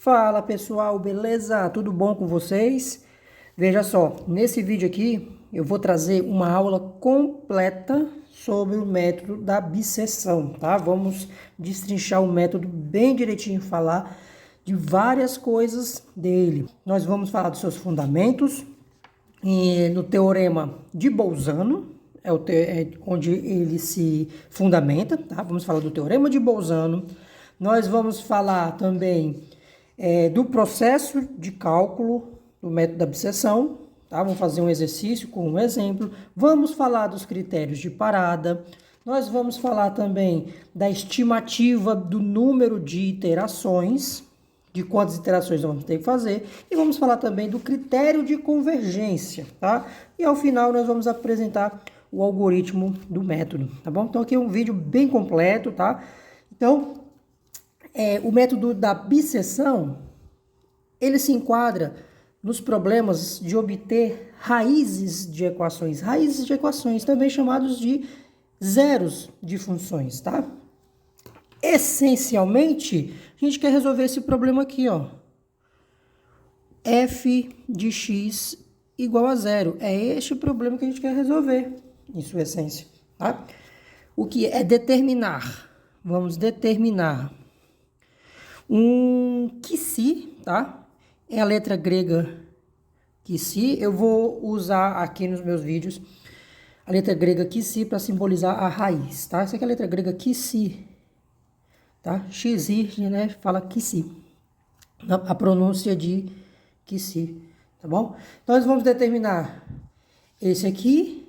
Fala pessoal, beleza? Tudo bom com vocês? Veja só, nesse vídeo aqui eu vou trazer uma aula completa sobre o método da bisseção, tá? Vamos destrinchar o método bem direitinho, falar de várias coisas dele. Nós vamos falar dos seus fundamentos, no teorema de Bolzano, onde ele se fundamenta, tá? Vamos falar do teorema de Bolzano. Nós vamos falar também do processo de cálculo do método da bisseção, tá? Vamos fazer um exercício com um exemplo. Vamos falar dos critérios de parada. Nós vamos falar também da estimativa do número de iterações, de quantas iterações nós vamos ter que fazer, e vamos falar também do critério de convergência, tá? E ao final nós vamos apresentar o algoritmo do método, tá bom? Então aqui é um vídeo bem completo, tá? Então, o método da bisseção, ele se enquadra nos problemas de obter raízes de equações também chamados de zeros de funções, tá? Essencialmente, a gente quer resolver esse problema aqui, ó. F de x igual a zero. É este o problema que a gente quer resolver, em sua essência, tá? O que é determinar? Vamos determinar um que-se, tá? É a letra grega que-se. Eu vou usar aqui nos meus vídeos a letra grega que-se para simbolizar a raiz, tá? Essa aqui é a letra grega que-se, tá? Xi, né? Fala que-se. A pronúncia de que-se, tá bom? Então, nós vamos determinar esse aqui,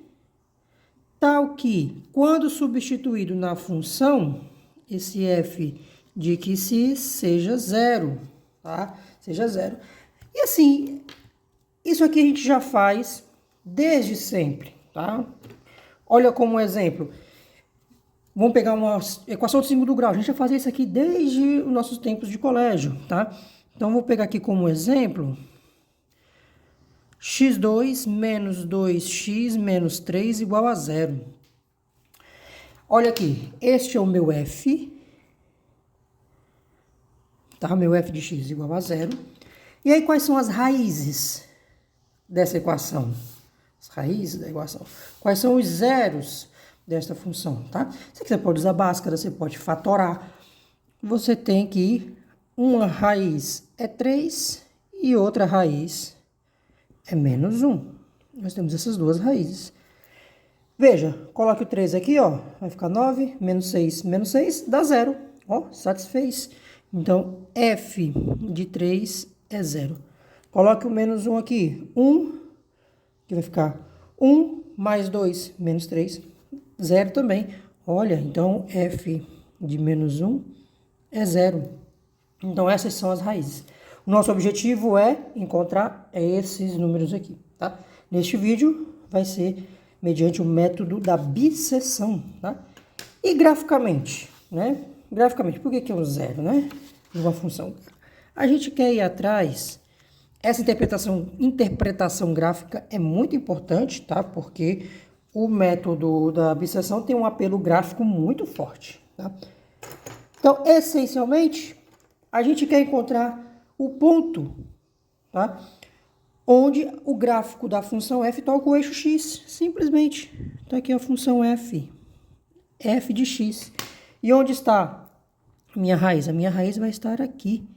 tal que, quando substituído na função, esse f de que-se seja zero, tá? Seja zero. E assim, isso aqui a gente já faz desde sempre, tá? Olha como exemplo. Vamos pegar uma equação de segundo grau. A gente já fazia isso aqui desde os nossos tempos de colégio, tá? Então, vou pegar aqui como exemplo x2 menos 2x menos 3 igual a zero. Olha aqui, este é o meu f, tá? Meu f de x igual a zero. E aí, quais são as raízes dessa equação? As raízes da equação. Quais são os zeros desta função, tá? Você pode usar Bhaskara, você pode fatorar. Você tem que uma raiz é 3 e outra raiz é menos 1. Nós temos essas duas raízes. Veja, coloque o 3 aqui, ó, vai ficar 9, menos 6, dá 0. Ó, satisfez. Então, f de 3 é 0. Coloque o menos 1 aqui, 1, que vai ficar 1 mais 2, menos 3, 0 também. Olha, então, f de menos 1 é 0. Então, essas são as raízes. O nosso objetivo é encontrar esses números aqui, tá? Neste vídeo, vai ser mediante o método da bisseção, tá? E graficamente, né? Graficamente, por que é um zero, né? De uma função. A gente quer ir atrás. Essa interpretação gráfica é muito importante, tá? Porque o método da bisseção tem um apelo gráfico muito forte, tá? Então, essencialmente, a gente quer encontrar o ponto, tá? Onde o gráfico da função f toca o eixo x, simplesmente. Então, aqui é a função f de x. E onde está a minha raiz? A minha raiz vai estar aqui.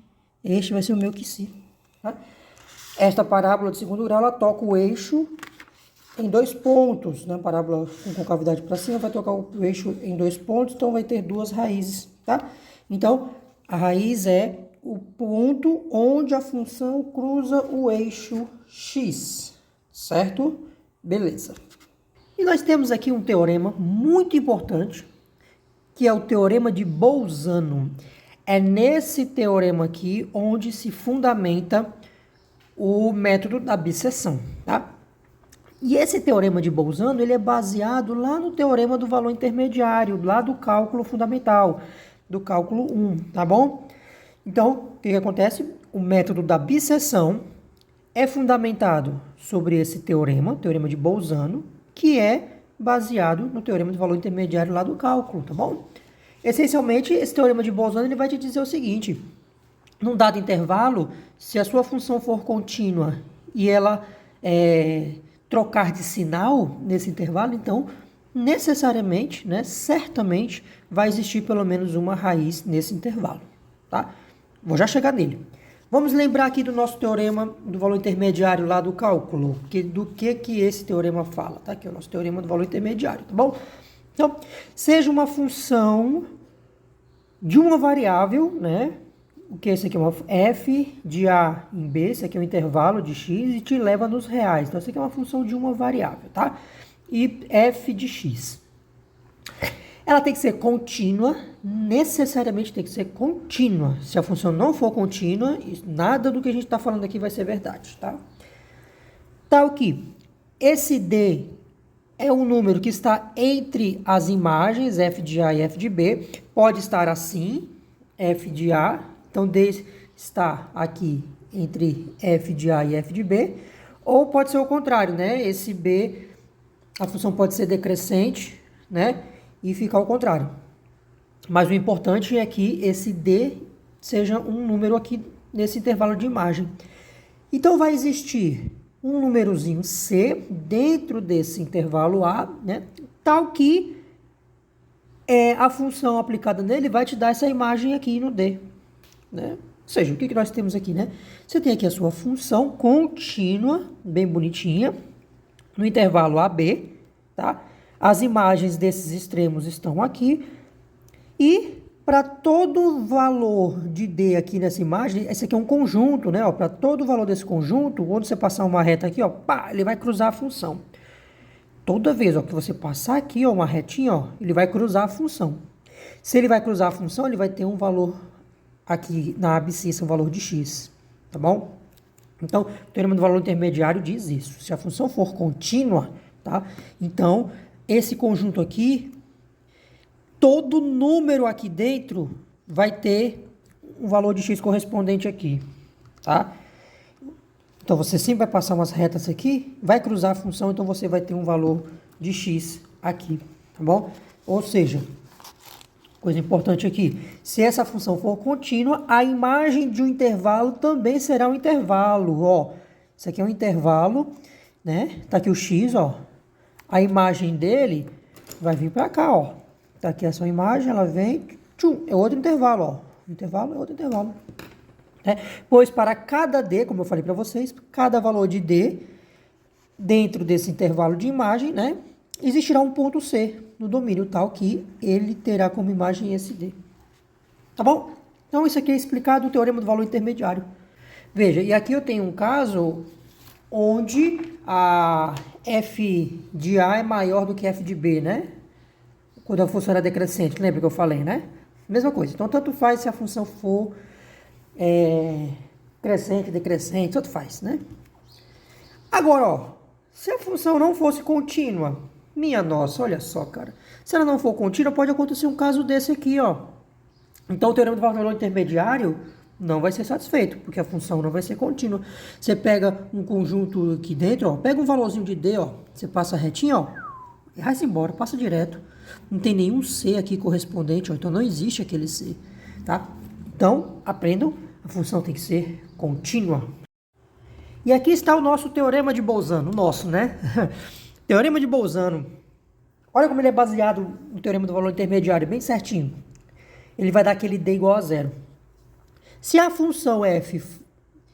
Este vai ser o meu que-se, tá? Esta parábola de segundo grau, ela toca o eixo em 2 pontos, né? Parábola com concavidade para cima vai tocar o eixo em 2 pontos, então vai ter duas raízes, tá? Então, a raiz é o ponto onde a função cruza o eixo x, certo? Beleza. E nós temos aqui um teorema muito importante, que é o teorema de Bolzano. É nesse teorema aqui onde se fundamenta o método da bisseção, tá? E esse teorema de Bolzano, ele é baseado lá no teorema do valor intermediário, lá do cálculo fundamental, do cálculo 1, tá bom? Então, o que acontece? O método da bisseção é fundamentado sobre esse teorema, teorema de Bolzano, que é baseado no teorema do valor intermediário lá do cálculo, tá bom? Essencialmente, esse teorema de Bolzano ele vai te dizer o seguinte: num dado intervalo, se a sua função for contínua e ela trocar de sinal nesse intervalo, então, necessariamente, né, certamente, vai existir pelo menos uma raiz nesse intervalo, tá? Vou já chegar nele. Vamos lembrar aqui do nosso teorema do valor intermediário lá do cálculo, do que esse teorema fala, tá? Aqui é o nosso teorema do valor intermediário, tá bom? Então, seja uma função de uma variável, né? O que é esse aqui? Uma f de a em b, esse aqui é um intervalo de x e te leva nos reais. Então, isso aqui é uma função de uma variável, tá? E f de x. Ela tem que ser contínua, necessariamente tem que ser contínua. Se a função não for contínua, nada do que a gente está falando aqui vai ser verdade, tá? Tal que esse d é um número que está entre as imagens, f de a e f de b. Pode estar assim, f de a. Então, d está aqui entre f de a e f de b. Ou pode ser o contrário, né? Esse b, a função pode ser decrescente, né? E ficar ao contrário. Mas o importante é que esse d seja um número aqui nesse intervalo de imagem. Então, vai existir um númerozinho c dentro desse intervalo a, né? Tal que a função aplicada nele vai te dar essa imagem aqui no d, né? Ou seja, o que nós temos aqui, né? Você tem aqui a sua função contínua, bem bonitinha, no intervalo AB, tá? As imagens desses extremos estão aqui. E para todo valor de D aqui nessa imagem, esse aqui é um conjunto, né? Para todo valor desse conjunto, quando você passar uma reta aqui, ó, pá, ele vai cruzar a função. Toda vez ó, que você passar aqui, ó, uma retinha, ó, ele vai cruzar a função. Se ele vai cruzar a função, ele vai ter um valor aqui na abscissa, um valor de x, tá bom? Então, o teorema do valor intermediário diz isso. Se a função for contínua, tá? Então, esse conjunto aqui, todo número aqui dentro vai ter um valor de x correspondente aqui, tá? Então, você sempre vai passar umas retas aqui, vai cruzar a função, então você vai ter um valor de x aqui, tá bom? Ou seja, coisa importante aqui, se essa função for contínua, a imagem de um intervalo também será um intervalo, ó. Isso aqui é um intervalo, né? Tá aqui o x, ó. A imagem dele vai vir para cá, ó. Tá aqui a sua imagem, ela vem, tchum, é outro intervalo, ó. Intervalo é outro intervalo. Né? Pois para cada d, como eu falei para vocês, cada valor de d dentro desse intervalo de imagem, né, existirá um ponto C no domínio tal que ele terá como imagem esse d. Tá bom? Então, isso aqui é explicado o teorema do valor intermediário. Veja, e aqui eu tenho um caso onde a f de A é maior do que f de B, né? Quando a função era decrescente, lembra que eu falei, né? Mesma coisa. Então, tanto faz se a função for crescente, decrescente, tanto faz, né? Agora, ó, se a função não fosse contínua, minha nossa, olha só, cara. Se ela não for contínua, pode acontecer um caso desse aqui, ó. Então, o teorema do valor intermediário não vai ser satisfeito, porque a função não vai ser contínua. Você pega um conjunto aqui dentro, ó, pega um valorzinho de D, ó, você passa retinho, ó, e vai-se embora, passa direto. Não tem nenhum C aqui correspondente, ó, então não existe aquele C, tá? Então, aprendam, a função tem que ser contínua. E aqui está o nosso teorema de Bolzano, o nosso, né? Teorema de Bolzano. Olha como ele é baseado no teorema do valor intermediário, bem certinho. Ele vai dar aquele D igual a zero. Se a função f,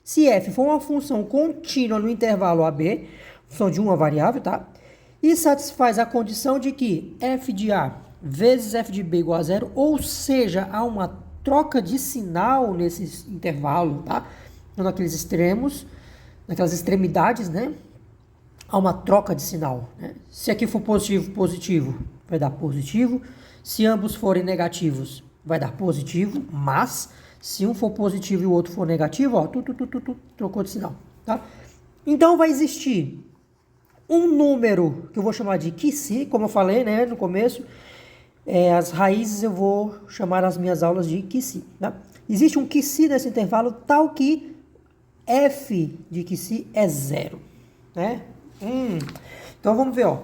se f for uma função contínua no intervalo AB, função de uma variável, tá? E satisfaz a condição de que f de A vezes f de B igual a zero, ou seja, há uma troca de sinal nesse intervalo, tá? Então, naqueles extremos, naquelas extremidades, né? Há uma troca de sinal, né? Se aqui for positivo, positivo, vai dar positivo. Se ambos forem negativos, vai dar positivo, mas se um for positivo e o outro for negativo, ó, trocou de sinal, tá? Então, vai existir um número que eu vou chamar de QC, como eu falei, né, no começo. As raízes eu vou chamar as minhas aulas de QC, tá? Existe um QC nesse intervalo tal que f de QC é zero, né? Então, vamos ver, ó.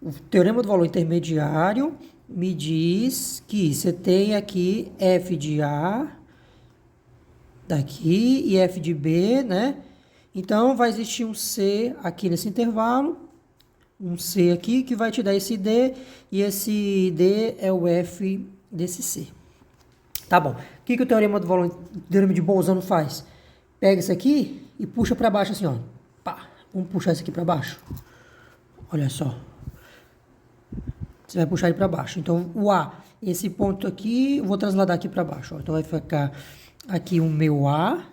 O teorema do valor intermediário me diz que você tem aqui f de A daqui e f de b, né? Então, vai existir um C aqui nesse intervalo, um C aqui que vai te dar esse D, e esse D é o F desse C. Tá bom. O que o teorema do volume, teorema de Bolzano faz? Pega isso aqui e puxa para baixo assim, ó. Pá. Vamos puxar isso aqui para baixo. Olha só. Você vai puxar ele para baixo. Então, o A, esse ponto aqui, eu vou trasladar aqui para baixo. Ó. Então, vai ficar aqui o meu A.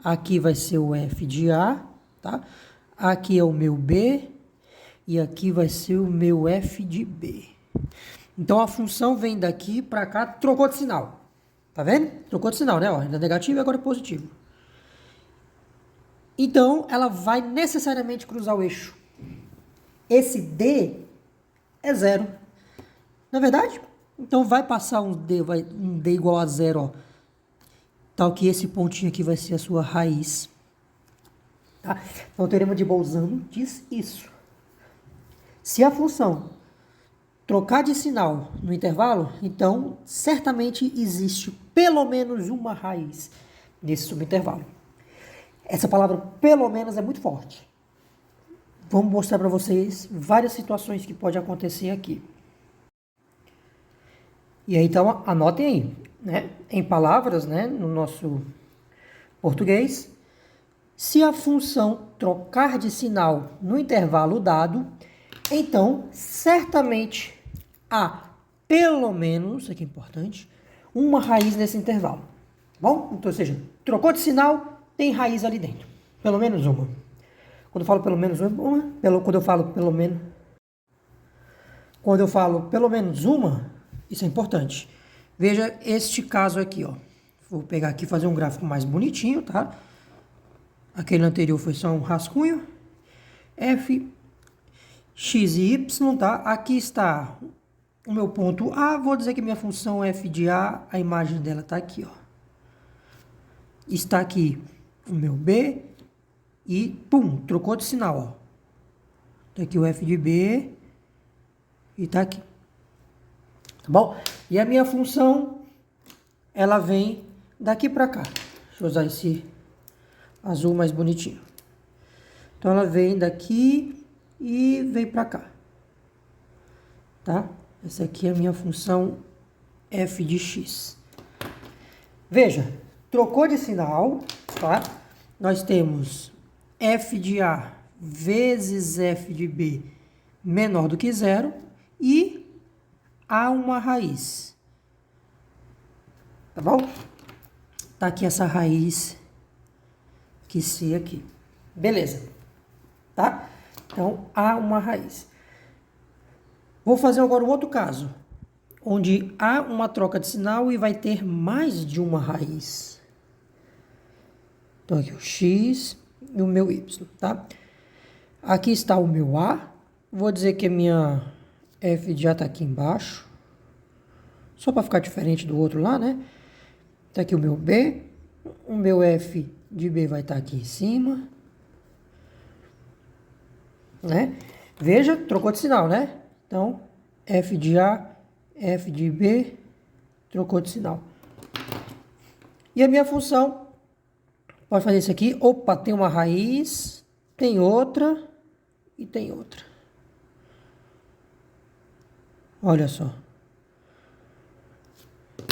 Aqui vai ser o F de A, tá? Aqui é o meu B. E aqui vai ser o meu F de B. Então, a função vem daqui para cá, trocou de sinal. Tá vendo? Trocou de sinal, né? Ó, ainda negativo e agora é positivo. Então, ela vai necessariamente cruzar o eixo. Esse D é zero. Não é verdade? Então, vai passar um D igual a zero, ó. Tal que esse pontinho aqui vai ser a sua raiz. Tá? Então, o teorema de Bolzano diz isso. Se a função trocar de sinal no intervalo, então, certamente existe pelo menos uma raiz nesse subintervalo. Essa palavra pelo menos é muito forte. Vamos mostrar para vocês várias situações que pode acontecer aqui. E aí, então, anotem aí, né? Em palavras, né, no nosso português, se a função trocar de sinal no intervalo dado, então, certamente há pelo menos, isso aqui é importante, uma raiz nesse intervalo. Bom? Então, ou seja, trocou de sinal, tem raiz ali dentro. Pelo menos uma. Quando eu falo pelo menos uma, quando eu falo pelo menos uma, isso é importante. Veja este caso aqui, ó. Vou pegar aqui e fazer um gráfico mais bonitinho, tá? Aquele anterior foi só um rascunho. F, x e y, tá? Aqui está o meu ponto A. Vou dizer que minha função f de A, a imagem dela tá aqui, ó. Está aqui o meu B. E, pum, trocou de sinal, ó. Tá aqui o f de B. E tá aqui. Tá bom? E a minha função, ela vem daqui para cá. Deixa eu usar esse azul mais bonitinho. Então, ela vem daqui e vem para cá. Tá? Essa aqui é a minha função f de x. Veja, trocou de sinal, tá? Nós temos f de A vezes f de B menor do que zero e há uma raiz. Tá bom? Tá aqui essa raiz que C aqui. Beleza. Tá? Então, há uma raiz. Vou fazer agora um outro caso, onde há uma troca de sinal e vai ter mais de uma raiz. Então, aqui o x e o meu y, tá? Aqui está o meu A. Vou dizer que a minha f de A está aqui embaixo. Só para ficar diferente do outro lá, né? Tá aqui o meu B. O meu f de B vai estar aqui em cima. Né? Veja, trocou de sinal, né? Então, f de A, f de B, trocou de sinal. E a minha função, pode fazer isso aqui. Opa, tem uma raiz, tem outra e tem outra. Olha só.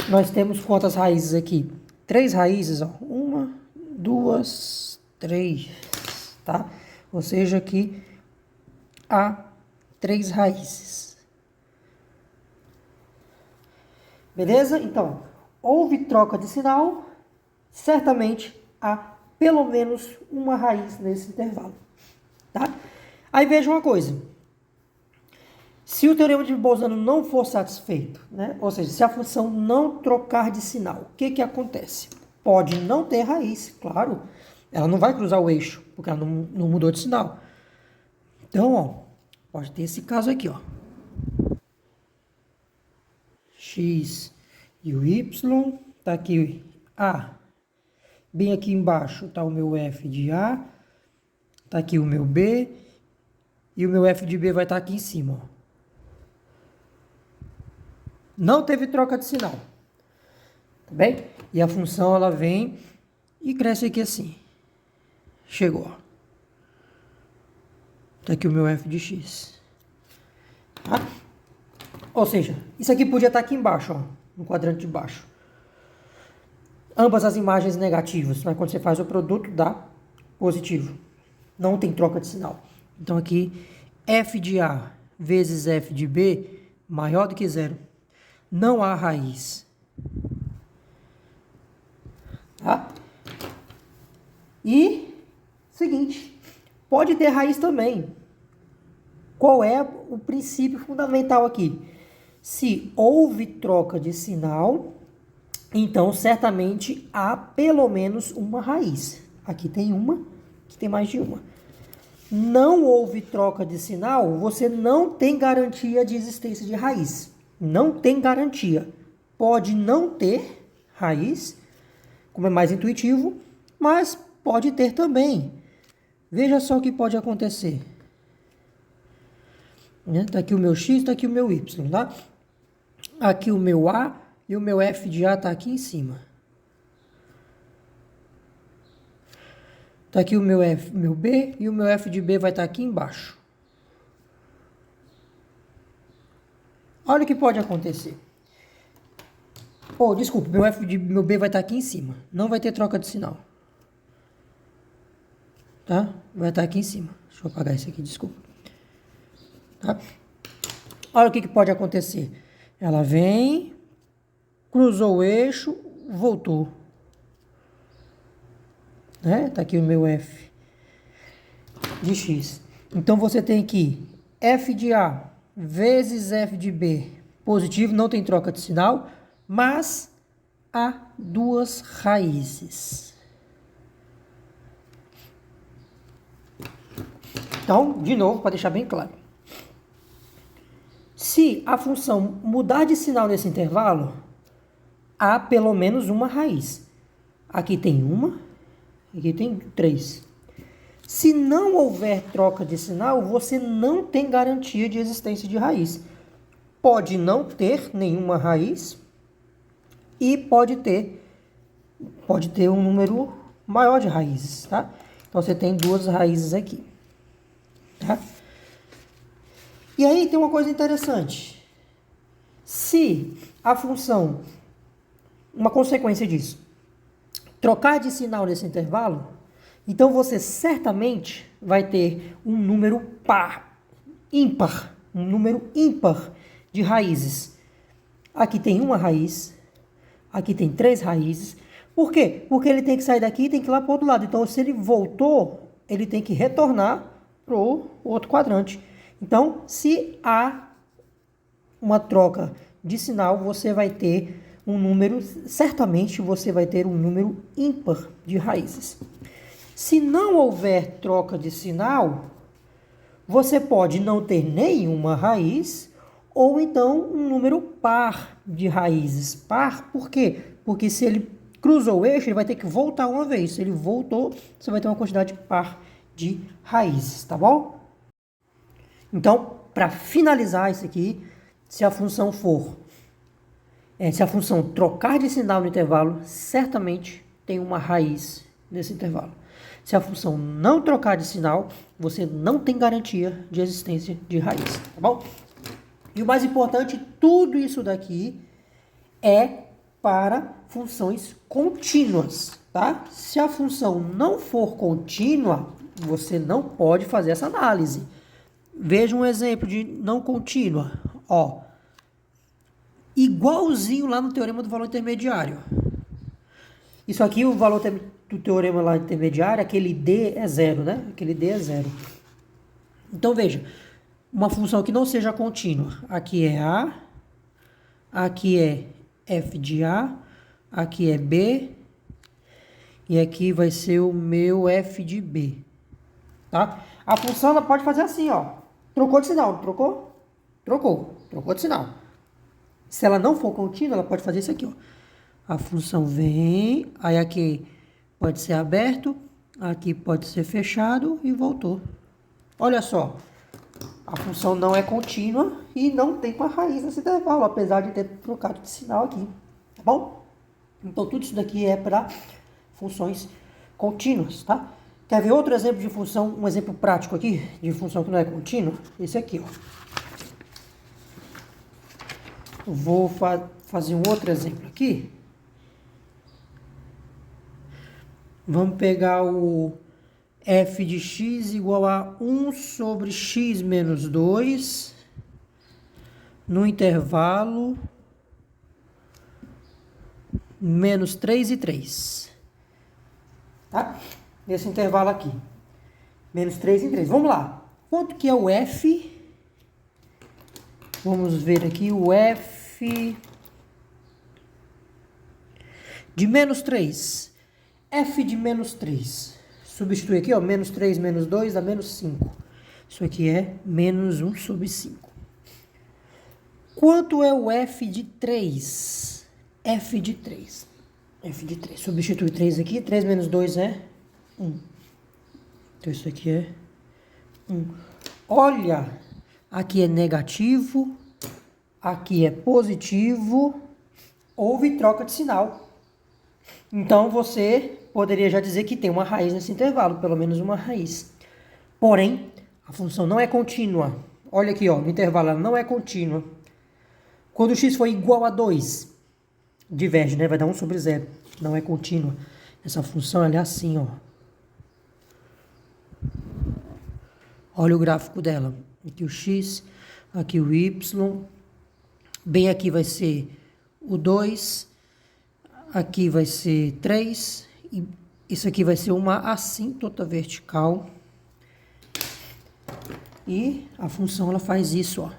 Nós temos quantas raízes aqui? 3 raízes, ó. 1, 2, 3, tá? Ou seja, aqui há 3 raízes. Beleza? Então, houve troca de sinal, certamente há pelo menos uma raiz nesse intervalo, tá? Aí veja uma coisa. Se o teorema de Bolzano não for satisfeito, né? Ou seja, se a função não trocar de sinal, o que acontece? Pode não ter raiz, claro. Ela não vai cruzar o eixo, porque ela não mudou de sinal. Então, ó, pode ter esse caso aqui, ó. X e o Y, tá aqui A. Bem aqui embaixo tá o meu F de A, tá aqui o meu B, e o meu F de B vai estar aqui em cima, ó. Não teve troca de sinal, tá bem? E a função, ela vem e cresce aqui assim. Chegou. Tá aqui o meu f de x. Tá? Ou seja, isso aqui podia estar aqui embaixo, ó, no quadrante de baixo. Ambas as imagens negativas, mas quando você faz o produto dá positivo. Não tem troca de sinal. Então aqui, f de A vezes f de B maior do que zero. Não há raiz. Tá? E, seguinte, pode ter raiz também. Qual é o princípio fundamental aqui? Se houve troca de sinal, então certamente há pelo menos uma raiz. Aqui tem uma, aqui tem mais de uma. Não houve troca de sinal, você não tem garantia de existência de raiz. Não tem garantia. Pode não ter raiz, como é mais intuitivo, mas pode ter também. Veja só o que pode acontecer. Está aqui o meu x, está aqui o meu y, tá? Aqui o meu A e o meu f de A está aqui em cima. Está aqui o meu F, meu B e o meu F de B vai estar aqui embaixo. Olha o que pode acontecer. Desculpa, meu B vai estar aqui em cima. Não vai ter troca de sinal. Tá? Vai estar aqui em cima. Deixa eu apagar isso aqui, desculpa. Tá? Olha o que pode acontecer. Ela vem, cruzou o eixo, voltou. Né? Tá aqui o meu f de x. Então você tem aqui f de A vezes f de B positivo, não tem troca de sinal, mas há duas raízes. Então, de novo, para deixar bem claro. Se a função mudar de sinal nesse intervalo, há pelo menos uma raiz. Aqui tem uma, aqui tem 3. Se não houver troca de sinal, você não tem garantia de existência de raiz. Pode não ter nenhuma raiz e pode ter um número maior de raízes, tá? Então, você tem duas raízes aqui, tá? E aí tem uma coisa interessante. Se a função, uma consequência disso, trocar de sinal nesse intervalo, então você certamente vai ter um número ímpar, um número ímpar de raízes. Aqui tem uma raiz, aqui tem 3 raízes. Por quê? Porque ele tem que sair daqui e tem que ir lá para o outro lado. Então, se ele voltou, ele tem que retornar para o outro quadrante. Então, se há uma troca de sinal, você vai ter um número, certamente você vai ter um número ímpar de raízes. Se não houver troca de sinal, você pode não ter nenhuma raiz, ou então um número par de raízes. Par, por quê? Porque se ele cruzou o eixo, ele vai ter que voltar uma vez. Se ele voltou, você vai ter uma quantidade par de raízes, tá bom? Então, para finalizar isso aqui, se a função trocar de sinal no intervalo, certamente tem uma raiz nesse intervalo. Se a função não trocar de sinal, você não tem garantia de existência de raiz, tá bom? E o mais importante, tudo isso daqui é para funções contínuas, tá? Se a função não for contínua, você não pode fazer essa análise. Veja um exemplo de não contínua, ó. Igualzinho lá no teorema do valor intermediário. Isso aqui, o valor do teorema lá intermediário, aquele D é zero, né? Aquele D é zero. Então, veja, uma função que não seja contínua. Aqui é A, aqui é f de A, aqui é B, e aqui vai ser o meu f de B, tá? A função ela pode fazer assim, ó. Trocou de sinal, trocou? Trocou de sinal. Se ela não for contínua, ela pode fazer isso aqui, ó. A função vem, aí aqui pode ser aberto, aqui pode ser fechado e voltou. Olha só, a função não é contínua e não tem uma raiz nesse intervalo, apesar de ter trocado de sinal aqui, tá bom? Então, tudo isso daqui é para funções contínuas, tá? Quer ver outro exemplo de função, um exemplo prático aqui, de função que não é contínua? Esse aqui, ó. Vou fazer um outro exemplo aqui. Vamos pegar o f de x igual a 1 sobre x menos 2 no intervalo menos 3 e 3. Tá? Nesse intervalo aqui. Menos 3 e 3. Vamos lá. Quanto que é o f? Vamos ver aqui o f de menos 3. F de menos 3. Substitui aqui, ó, menos 3 menos 2 dá menos 5. Isso aqui é menos 1 sobre 5. Quanto é o f de 3? F de 3. F de 3. Substitui 3 aqui. 3 menos 2 é 1. Então, isso aqui é 1. Olha, aqui é negativo, aqui é positivo. Houve troca de sinal. Então, você poderia já dizer que tem uma raiz nesse intervalo, pelo menos uma raiz. Porém, a função não é contínua. Olha aqui, ó, no intervalo ela não é contínua. Quando x for igual a 2, diverge, né? Vai dar 1 sobre 0. Não é contínua. Essa função ela é assim, ó. Olha o gráfico dela. Aqui o x, aqui o y. Bem aqui vai ser o 2. Aqui vai ser 3. E isso aqui vai ser uma assíntota vertical. E a função ela faz isso, ó.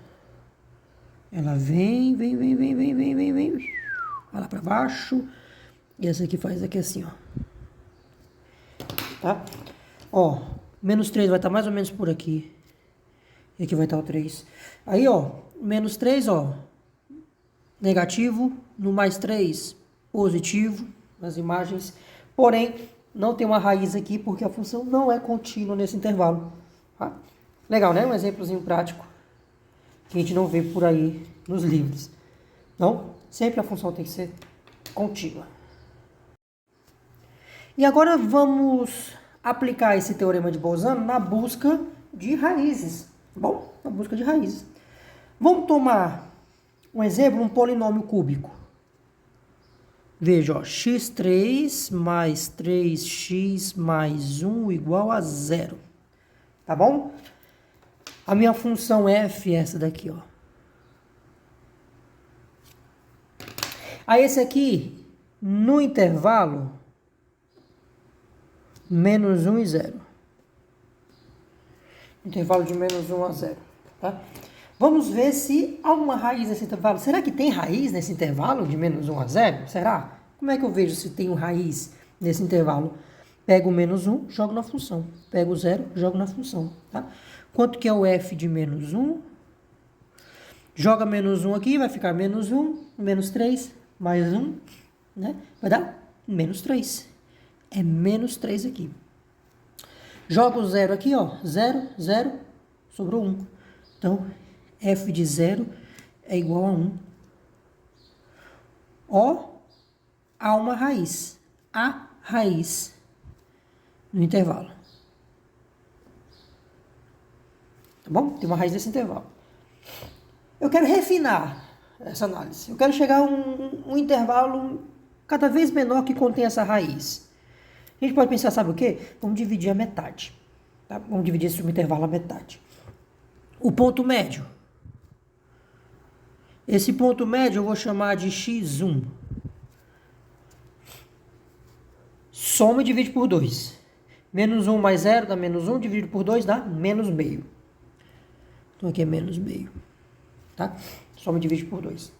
Ela vem. Vai lá para baixo. E essa aqui faz aqui assim, ó. Tá? Ó, menos 3 vai estar mais ou menos por aqui. E aqui vai estar o 3. Aí, ó, menos 3, ó. Negativo. No mais 3, positivo. Nas imagens. Porém, não tem uma raiz aqui porque a função não é contínua nesse intervalo. Tá? Legal, né? Um exemplozinho prático. Que a gente não vê por aí nos livros. Então, sempre a função tem que ser contínua. E agora vamos aplicar esse teorema de Bolzano na busca de raízes. Tá bom? Na busca de raízes. Vamos tomar um exemplo, um polinômio cúbico. Veja, ó, x3 mais 3x mais 1 igual a 0. Tá bom? A minha função f é essa daqui, ó. Aí esse aqui, no intervalo, menos 1 e 0. Intervalo de menos 1 a 0. Tá? Vamos ver se há uma raiz nesse intervalo. Será que tem raiz nesse intervalo de menos 1 a 0? Será? Como é que eu vejo se tem uma raiz nesse intervalo? Pego o menos 1, jogo na função. Pego o 0, jogo na função. Tá? Quanto que é o f de menos 1? Joga menos 1 aqui, vai ficar menos 1, menos 3, mais 1, né? Vai dar menos 3. É menos 3 aqui. Joga o 0 aqui, ó. 0, 0, sobrou 1. Então, f de 0 é igual a 1. Ó, há uma raiz. A raiz no intervalo. Tá bom? Tem uma raiz nesse intervalo. Eu quero refinar essa análise. Eu quero chegar a um intervalo cada vez menor que contém essa raiz. A gente pode pensar, sabe o quê? Vamos dividir a metade. Tá? Vamos dividir esse intervalo a metade. O ponto médio. Esse ponto médio eu vou chamar de x1. Soma e divide por 2. Menos 1 mais 0 dá menos 1, dividido por 2 dá menos meio. Então aqui é menos meio. Tá? Soma e divide por 2.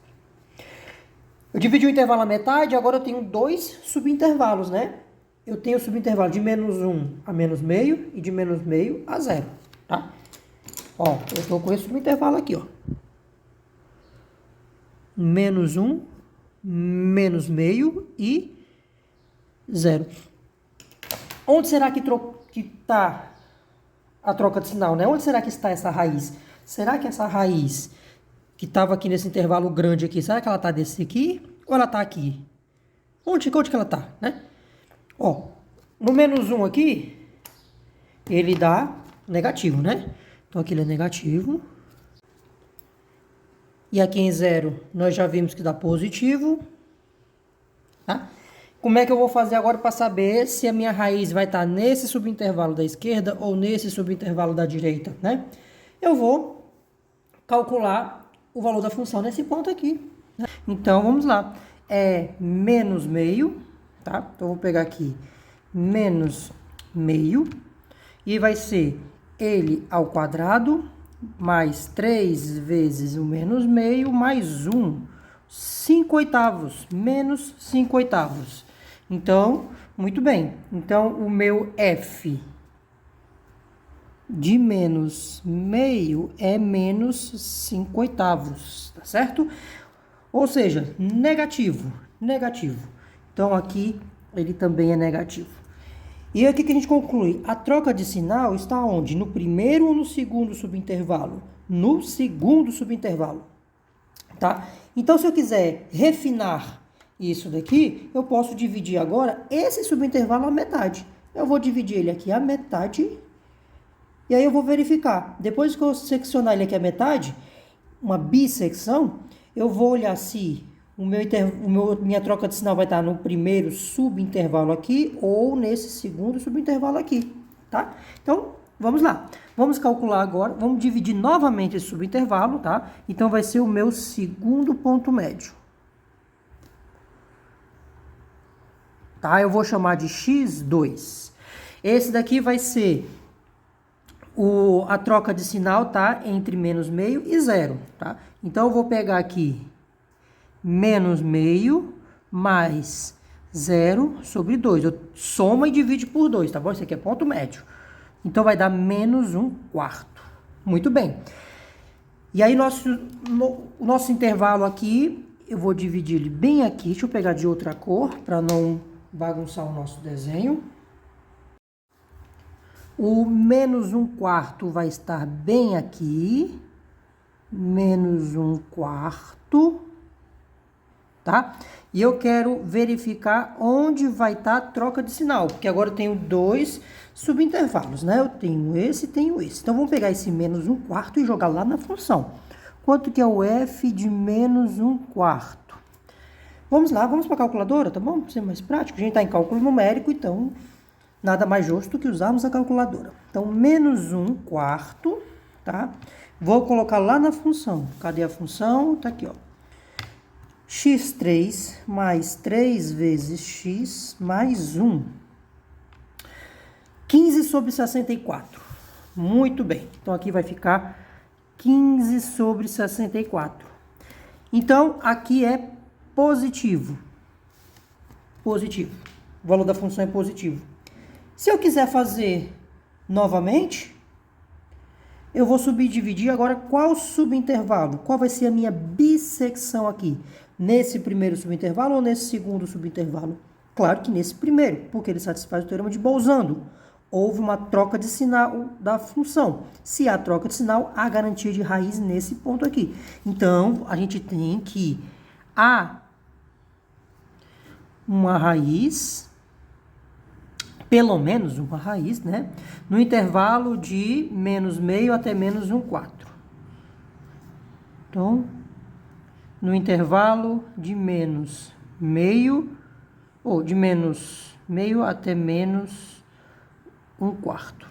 Eu dividi o intervalo à metade, agora eu tenho dois subintervalos, né? Eu tenho o subintervalo de menos 1 a menos meio e de menos meio a 0, tá? Ó, eu estou com esse subintervalo aqui, ó. Menos 1, menos meio e 0. Onde será que está a troca de sinal, né? Onde será que está essa raiz? Será que essa raiz que estava aqui nesse intervalo grande aqui, será que ela está desse aqui ou ela está aqui? Onde que ela está, né? Ó, no menos 1 aqui, ele dá negativo, né? Então aqui ele é negativo. E aqui em 0, nós já vimos que dá positivo. Tá? Como é que eu vou fazer agora para saber se a minha raiz vai estar nesse subintervalo da esquerda ou nesse subintervalo da direita, né? Eu vou calcular o valor da função nesse ponto aqui. Né? Então, vamos lá. É menos meio, tá? Então, eu vou pegar aqui menos meio. E vai ser ele ao quadrado, mais 3 vezes o menos meio, mais 1, 5/8, menos 5/8. Então, muito bem. Então, o meu f de menos meio é menos 5/8, tá certo? Ou seja, negativo, negativo. Então, aqui ele também é negativo. E aqui que a gente conclui, a troca de sinal está onde? No primeiro ou no segundo subintervalo? No segundo subintervalo, tá? Então, se eu quiser refinar isso daqui, eu posso dividir agora esse subintervalo à metade. Eu vou dividir ele aqui à metade, e aí eu vou verificar. Depois que eu seccionar ele aqui à metade, uma bissecção, eu vou olhar se minha troca de sinal vai estar no primeiro subintervalo aqui ou nesse segundo subintervalo aqui, tá? Então, vamos lá. Vamos calcular agora, vamos dividir novamente esse subintervalo, tá? Então, vai ser o meu segundo ponto médio. Tá? Eu vou chamar de x2. Esse daqui vai ser a troca de sinal, tá? Entre menos meio e 0, tá? Então, eu vou pegar aqui menos meio mais 0 sobre 2. Eu soma e divide por 2, tá bom? Isso aqui é ponto médio. Então, vai dar menos 1/4. Muito bem. E aí, o nosso intervalo aqui, eu vou dividir ele bem aqui. Deixa eu pegar de outra cor, para não bagunçar o nosso desenho. O menos 1/4 vai estar bem aqui. Menos 1/4. Tá? E eu quero verificar onde vai estar a troca de sinal, porque agora eu tenho dois subintervalos, né? Eu tenho esse e tenho esse. Então, vamos pegar esse menos 1/4 e jogar lá na função. Quanto que é o f de menos 1/4? Vamos lá, vamos para a calculadora, tá bom? Para ser mais prático. A gente está em cálculo numérico, então nada mais justo que usarmos a calculadora. Então, menos 1/4, tá? Vou colocar lá na função. Cadê a função? Tá aqui, ó. x3 mais 3 vezes x mais 1. 15 sobre 64. Muito bem. Então, aqui vai ficar 15 sobre 64. Então, aqui é positivo. Positivo. O valor da função é positivo. Se eu quiser fazer novamente, eu vou subdividir agora qual subintervalo? Qual vai ser a minha bissecção aqui? Nesse primeiro subintervalo ou nesse segundo subintervalo? Claro que nesse primeiro, porque ele satisfaz o teorema de Bolzano. Houve uma troca de sinal da função. Se há troca de sinal, há garantia de raiz nesse ponto aqui. Então, a gente tem que há uma raiz, pelo menos uma raiz, né? No intervalo de menos meio até menos 1/4. Então, no intervalo de menos meio, ou de menos meio até menos 1/4.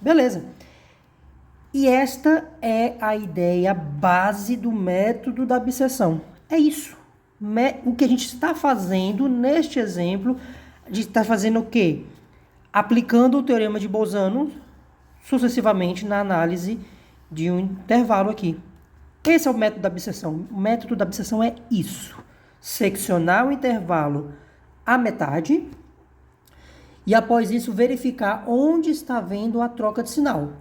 Beleza. E esta é a ideia base do método da abscissão. É isso. O que a gente está fazendo neste exemplo, a gente está fazendo o quê? Aplicando o teorema de Bolzano sucessivamente na análise de um intervalo aqui. Esse é o método da abscissão. O método da abscissão é isso. Seccionar o intervalo à metade e, após isso, verificar onde está havendo a troca de sinal.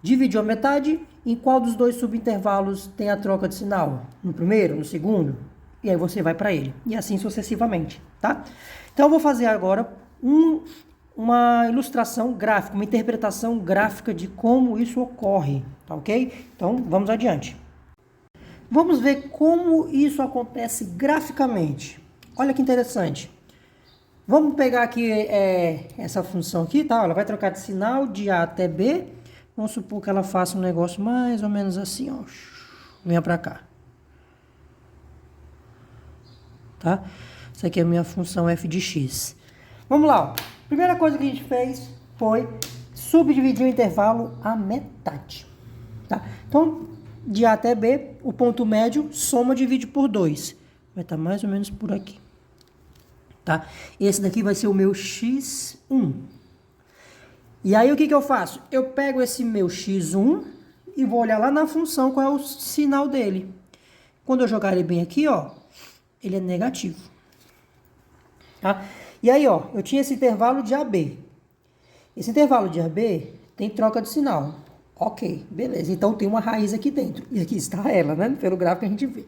Dividiu a metade, em qual dos dois subintervalos tem a troca de sinal? No primeiro, no segundo? E aí você vai para ele. E assim sucessivamente, tá? Então, eu vou fazer agora uma ilustração gráfica, uma interpretação gráfica de como isso ocorre, tá ok? Então, vamos adiante. Vamos ver como isso acontece graficamente. Olha que interessante. Vamos pegar aqui essa função aqui, tá? Ela vai trocar de sinal de A até B. Vamos supor que ela faça um negócio mais ou menos assim, ó. Venha pra cá. Tá? Essa aqui é a minha função f de x. Vamos lá, ó. Primeira coisa que a gente fez foi subdividir o intervalo à metade. Tá? Então, de A até B, o ponto médio, soma, divide por 2. Vai estar mais ou menos por aqui. Tá? Esse daqui vai ser o meu x1. E aí, o que eu faço? Eu pego esse meu x1 e vou olhar lá na função qual é o sinal dele. Quando eu jogar ele bem aqui, ó, ele é negativo. Tá? E aí, ó, eu tinha esse intervalo de AB. Esse intervalo de AB tem troca de sinal. Ok, beleza. Então tem uma raiz aqui dentro. E aqui está ela, né? Pelo gráfico que a gente vê.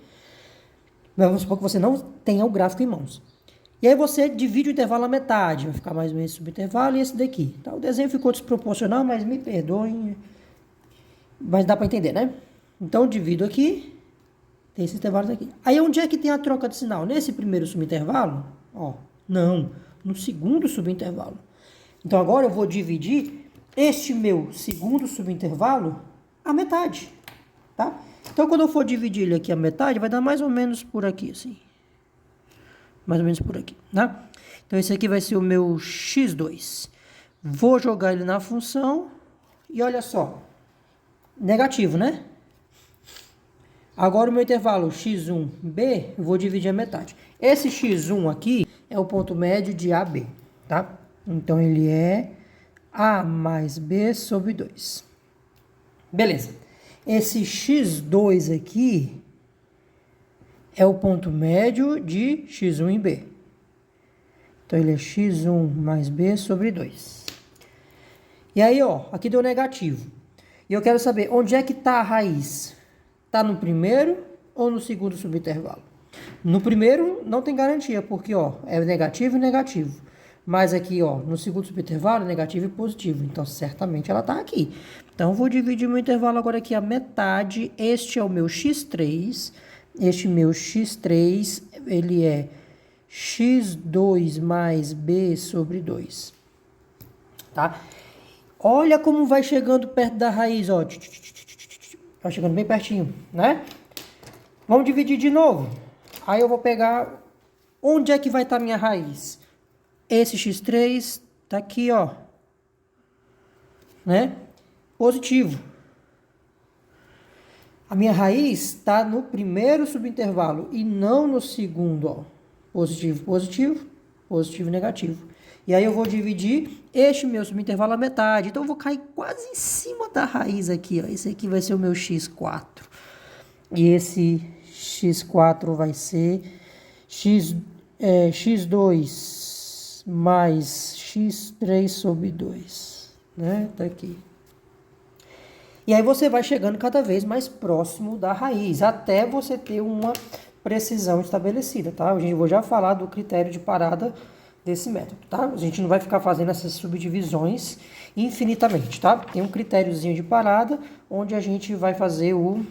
Mas vamos supor que você não tenha o gráfico em mãos. E aí você divide o intervalo à metade. Vai ficar mais ou menos esse subintervalo e esse daqui. Tá? O desenho ficou desproporcional, mas me perdoem. Mas dá para entender, né? Então eu divido aqui. Tem esse intervalo aqui. Aí onde é que tem a troca de sinal? Nesse primeiro subintervalo? Ó, não. No segundo subintervalo. Então agora eu vou dividir este meu segundo subintervalo à metade. Tá? Então quando eu for dividir ele aqui à metade, vai dar mais ou menos por aqui, assim. Mais ou menos por aqui, né? Então, esse aqui vai ser o meu x2. Vou jogar ele na função. E olha só. Negativo, né? Agora, o meu intervalo x1b, eu vou dividir a metade. Esse x1 aqui é o ponto médio de AB, tá? Então, ele é A mais B sobre 2. Beleza. Esse x2 aqui é o ponto médio de x1 e B. Então, ele é x1 mais B sobre 2. E aí, ó, aqui deu negativo. E eu quero saber onde é que está a raiz. Está no primeiro ou no segundo subintervalo? No primeiro não tem garantia, porque, ó, é negativo e negativo. Mas aqui, ó, no segundo subintervalo, negativo e positivo. Então, certamente ela está aqui. Então, vou dividir meu intervalo agora aqui a metade. Este é o meu x3. Este meu x3, ele é x2 mais b sobre 2. Tá? Olha como vai chegando perto da raiz, ó. Vai chegando bem pertinho, né? Vamos dividir de novo. Aí eu vou pegar... Onde é que vai estar minha raiz? Esse x3 tá aqui, ó. Né? Positivo. A minha raiz está no primeiro subintervalo e não no segundo, ó. Positivo, positivo, positivo, negativo. E aí eu vou dividir este meu subintervalo à metade. Então eu vou cair quase em cima da raiz aqui, ó. Esse aqui vai ser o meu x4. E esse x4 vai ser x2 mais x3 sobre 2. Né? Tá aqui. E aí você vai chegando cada vez mais próximo da raiz, até você ter uma precisão estabelecida, tá? Eu vou já falar do critério de parada desse método, tá? A gente não vai ficar fazendo essas subdivisões infinitamente, tá? Tem um critériozinho de parada, onde a gente vai fazer o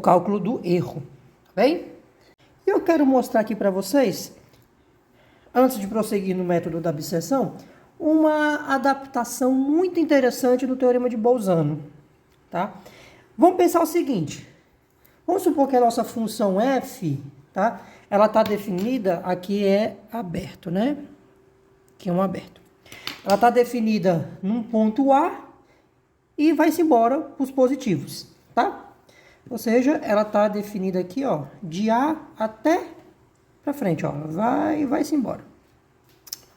cálculo do erro, tá bem? E eu quero mostrar aqui para vocês, antes de prosseguir no método da abscissão, uma adaptação muito interessante do teorema de Bolzano, tá? Vamos pensar o seguinte, vamos supor que a nossa função f, tá? Ela está definida, aqui é aberto, né? Aqui é um aberto. Ela está definida num ponto A e vai-se embora para os positivos, tá? Ou seja, ela está definida aqui, ó, de A até para frente, ó, vai-se embora.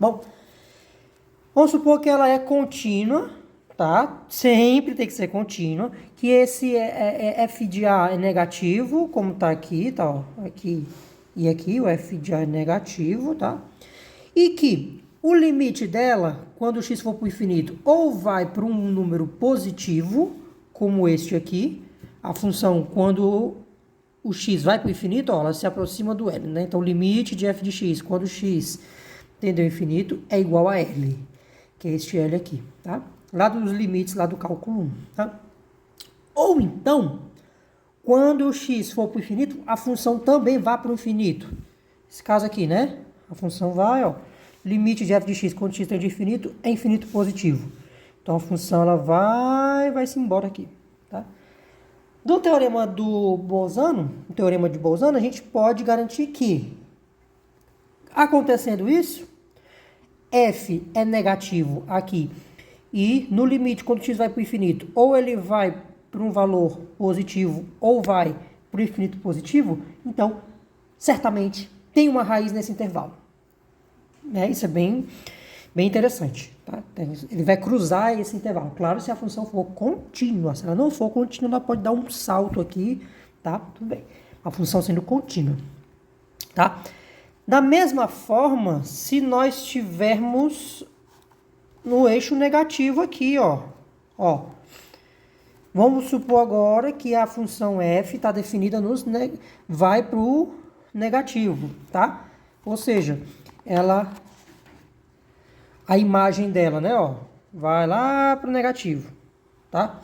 Bom, vamos supor que ela é contínua, tá? Sempre tem que ser contínua. Que esse f de A é negativo, como tá aqui, tá? Ó, aqui e aqui, o f de A é negativo, tá? E que o limite dela, quando o x for para o infinito, ou vai para um número positivo, como este aqui. A função, quando o x vai para o infinito, ó, ela se aproxima do L, né? Então, o limite de f de x, quando o x tende ao infinito, é igual a L. Que é este L aqui, tá? Lá dos limites, lá do cálculo 1, tá? Ou então, quando o x for para o infinito, a função também vai para o infinito. Esse caso aqui, né? A função vai, ó, limite de f de x quando x tende a infinito é infinito positivo. Então, a função ela vai-se embora aqui, tá? Do teorema do Bolzano, o teorema de Bolzano, a gente pode garantir que, acontecendo isso, f é negativo aqui e no limite, quando x vai para o infinito, ou ele vai para um valor positivo ou vai para o infinito positivo, então, certamente, tem uma raiz nesse intervalo. Isso é bem interessante. Tá? Ele vai cruzar esse intervalo. Claro, se a função for contínua. Se ela não for contínua, ela pode dar um salto aqui. Tá? Tudo bem. A função sendo contínua. Tá? Da mesma forma, se nós tivermos no eixo negativo aqui, ó. Vamos supor agora que a função f está definida vai para o negativo, tá? Ou seja, a imagem dela, né, ó, vai lá para o negativo, tá?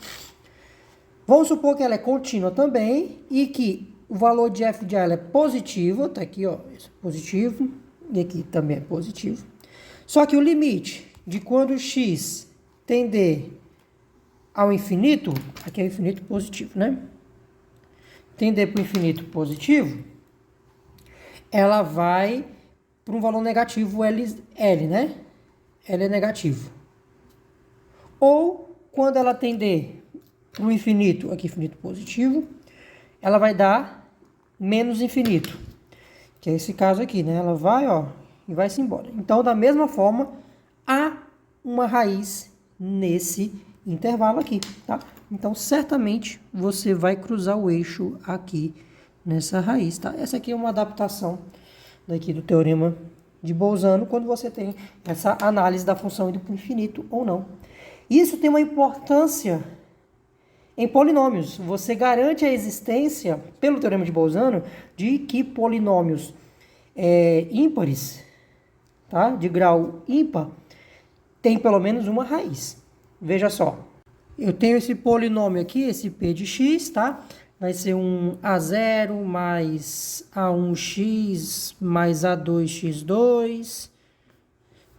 Vamos supor que ela é contínua também e que o valor de f de A ela é positivo, tá aqui, ó, positivo, e aqui também é positivo. Só que o limite de quando x tender ao infinito, aqui é o infinito positivo, né? Tender para o infinito positivo, ela vai para um valor negativo L, né? L é negativo. Ou, quando ela tender para o infinito, aqui infinito positivo, ela vai dar menos infinito. Que é esse caso aqui, né? Ela vai, ó, e vai-se embora. Então, da mesma forma, há uma raiz nesse intervalo aqui, tá? Então, certamente, você vai cruzar o eixo aqui nessa raiz, tá? Essa aqui é uma adaptação daqui do teorema de Bolzano, quando você tem essa análise da função indo para o infinito ou não. Isso tem uma importância em polinômios. Você garante a existência, pelo teorema de Bolzano, de que polinômios ímpares, tá? De grau ímpar, tem pelo menos uma raiz. Veja só. Eu tenho esse polinômio aqui, esse p de x, tá? Vai ser um A0 mais A1x mais A2x2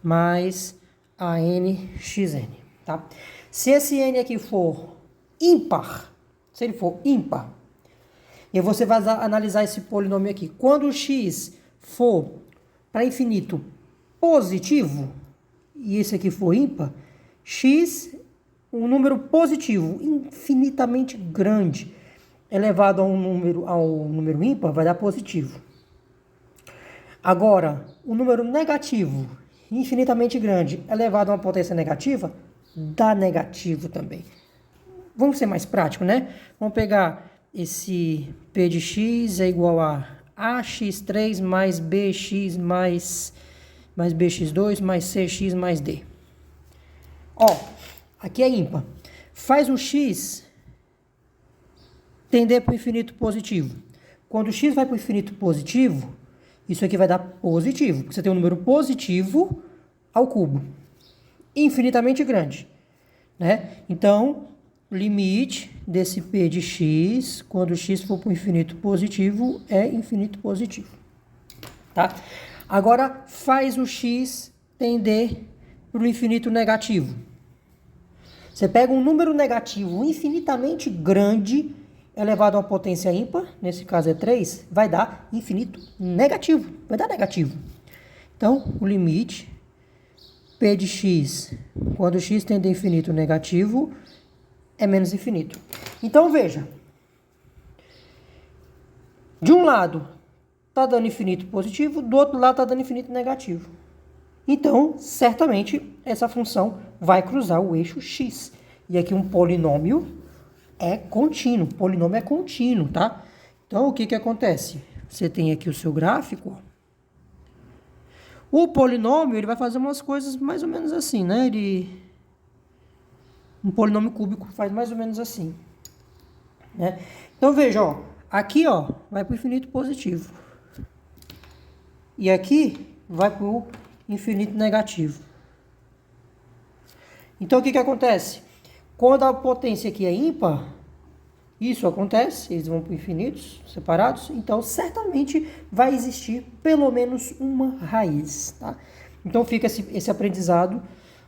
mais ANxn, tá? Se esse n aqui for ímpar, se ele for ímpar, e você vai analisar esse polinômio aqui. Quando o x for para infinito positivo, e esse aqui for ímpar, x, um número positivo, infinitamente grande, elevado a um número ímpar, vai dar positivo. Agora, o número negativo, infinitamente grande, elevado a uma potência negativa, dá negativo também. Vamos ser mais práticos, né? Vamos pegar esse p de x é igual a ax3 mais bx mais bx2 mais cx mais d. Ó, aqui é ímpar. Faz o x tender para o infinito positivo. Quando o x vai para o infinito positivo, isso aqui vai dar positivo, porque você tem um número positivo ao cubo, infinitamente grande, né? Então, limite desse p de x, quando o x for para o infinito positivo, é infinito positivo, tá? Agora, faz o x tender para o infinito negativo. Você pega um número negativo infinitamente grande, elevado a uma potência ímpar, nesse caso é 3, vai dar infinito negativo, vai dar negativo. Então, o limite p de x, quando x tende a infinito negativo, é menos infinito. Então, veja, de um lado está dando infinito positivo, do outro lado está dando infinito negativo. Então, certamente, essa função vai cruzar o eixo x. E aqui um polinômio é contínuo, polinômio é contínuo, tá? Então, o que que acontece? Você tem aqui o seu gráfico. O polinômio, ele vai fazer umas coisas mais ou menos assim, né? Um polinômio cúbico faz mais ou menos assim, né? Então, veja, ó, aqui, ó, vai para o infinito positivo. E aqui vai para o infinito negativo. Então, o que que acontece? Quando a potência aqui é ímpar, isso acontece, eles vão para infinitos, separados, então certamente vai existir pelo menos uma raiz, tá? Então fica esse aprendizado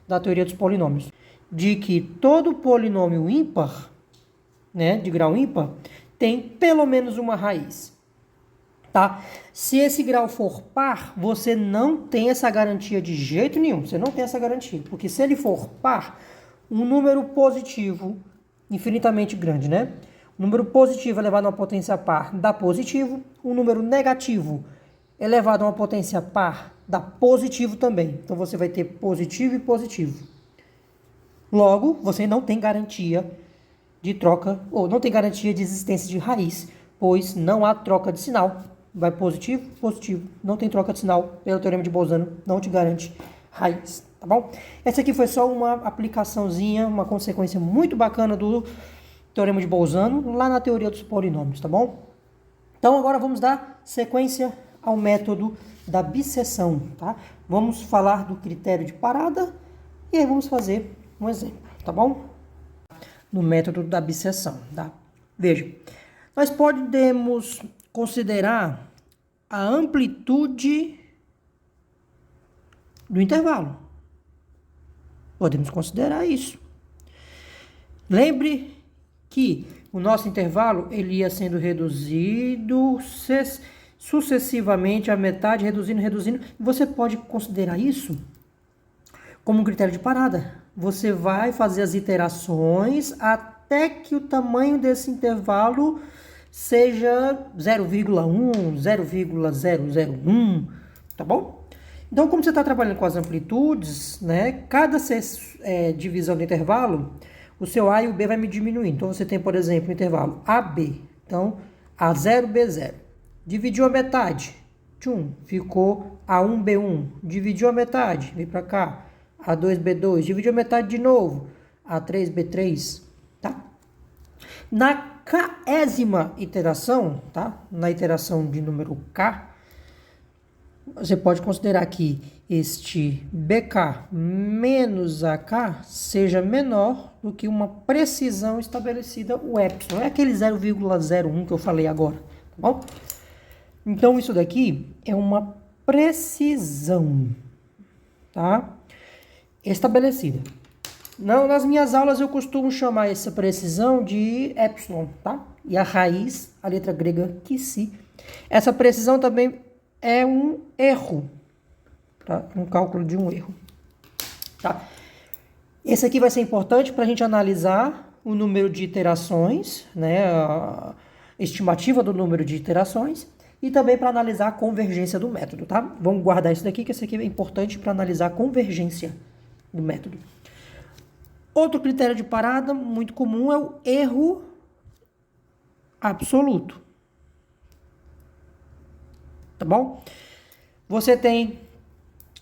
da teoria dos polinômios, de que todo polinômio ímpar, né, de grau ímpar, tem pelo menos uma raiz, tá? Se esse grau for par, você não tem essa garantia de jeito nenhum, você não tem essa garantia, porque se ele for par, um número positivo infinitamente grande, né? Um número positivo elevado a uma potência par dá positivo, um número negativo elevado a uma potência par dá positivo também. Então você vai ter positivo e positivo. Logo, você não tem garantia de troca, ou não tem garantia de existência de raiz, pois não há troca de sinal. Vai positivo, positivo, não tem troca de sinal. Pelo teorema de Bolzano, não te garante raiz, tá bom? Essa aqui foi só uma aplicaçãozinha, uma consequência muito bacana do teorema de Bolzano, lá na teoria dos polinômios, tá bom? Então agora vamos dar sequência ao método da bisseção, tá? Vamos falar do critério de parada e aí vamos fazer um exemplo, tá bom? No método da bisseção, tá? Veja, nós podemos considerar a amplitude do intervalo. Podemos considerar isso. Lembre que o nosso intervalo ele ia sendo reduzido sucessivamente à metade, reduzindo. Você pode considerar isso como um critério de parada. Você vai fazer as iterações até que o tamanho desse intervalo seja 0,1, 0,001, tá bom? Então, como você está trabalhando com as amplitudes, né, cada divisão do intervalo, o seu A e o B vai me diminuir. Então, você tem, por exemplo, o intervalo AB. Então, A0, B0. Dividiu a metade. Tchum, ficou A1, B1. Dividiu a metade. Vem para cá. A2, B2. Dividiu a metade de novo. A3, B3. Tá? Na késima iteração, tá? Na iteração de número K, você pode considerar que este BK menos AK seja menor do que uma precisão estabelecida, o epsilon. É aquele 0,01 que eu falei agora, tá bom? Então, isso daqui é uma precisão, tá? Estabelecida. Não, nas minhas aulas eu costumo chamar essa precisão de epsilon, tá? E a raiz, a letra grega xi. Essa precisão também é um erro, tá? Um cálculo de um erro, tá? Esse aqui vai ser importante para a gente analisar o número de iterações, né? A estimativa do número de iterações e também para analisar a convergência do método, tá? Vamos guardar isso daqui, que esse aqui é importante para analisar a convergência do método. Outro critério de parada muito comum é o erro absoluto. Tá bom? Você tem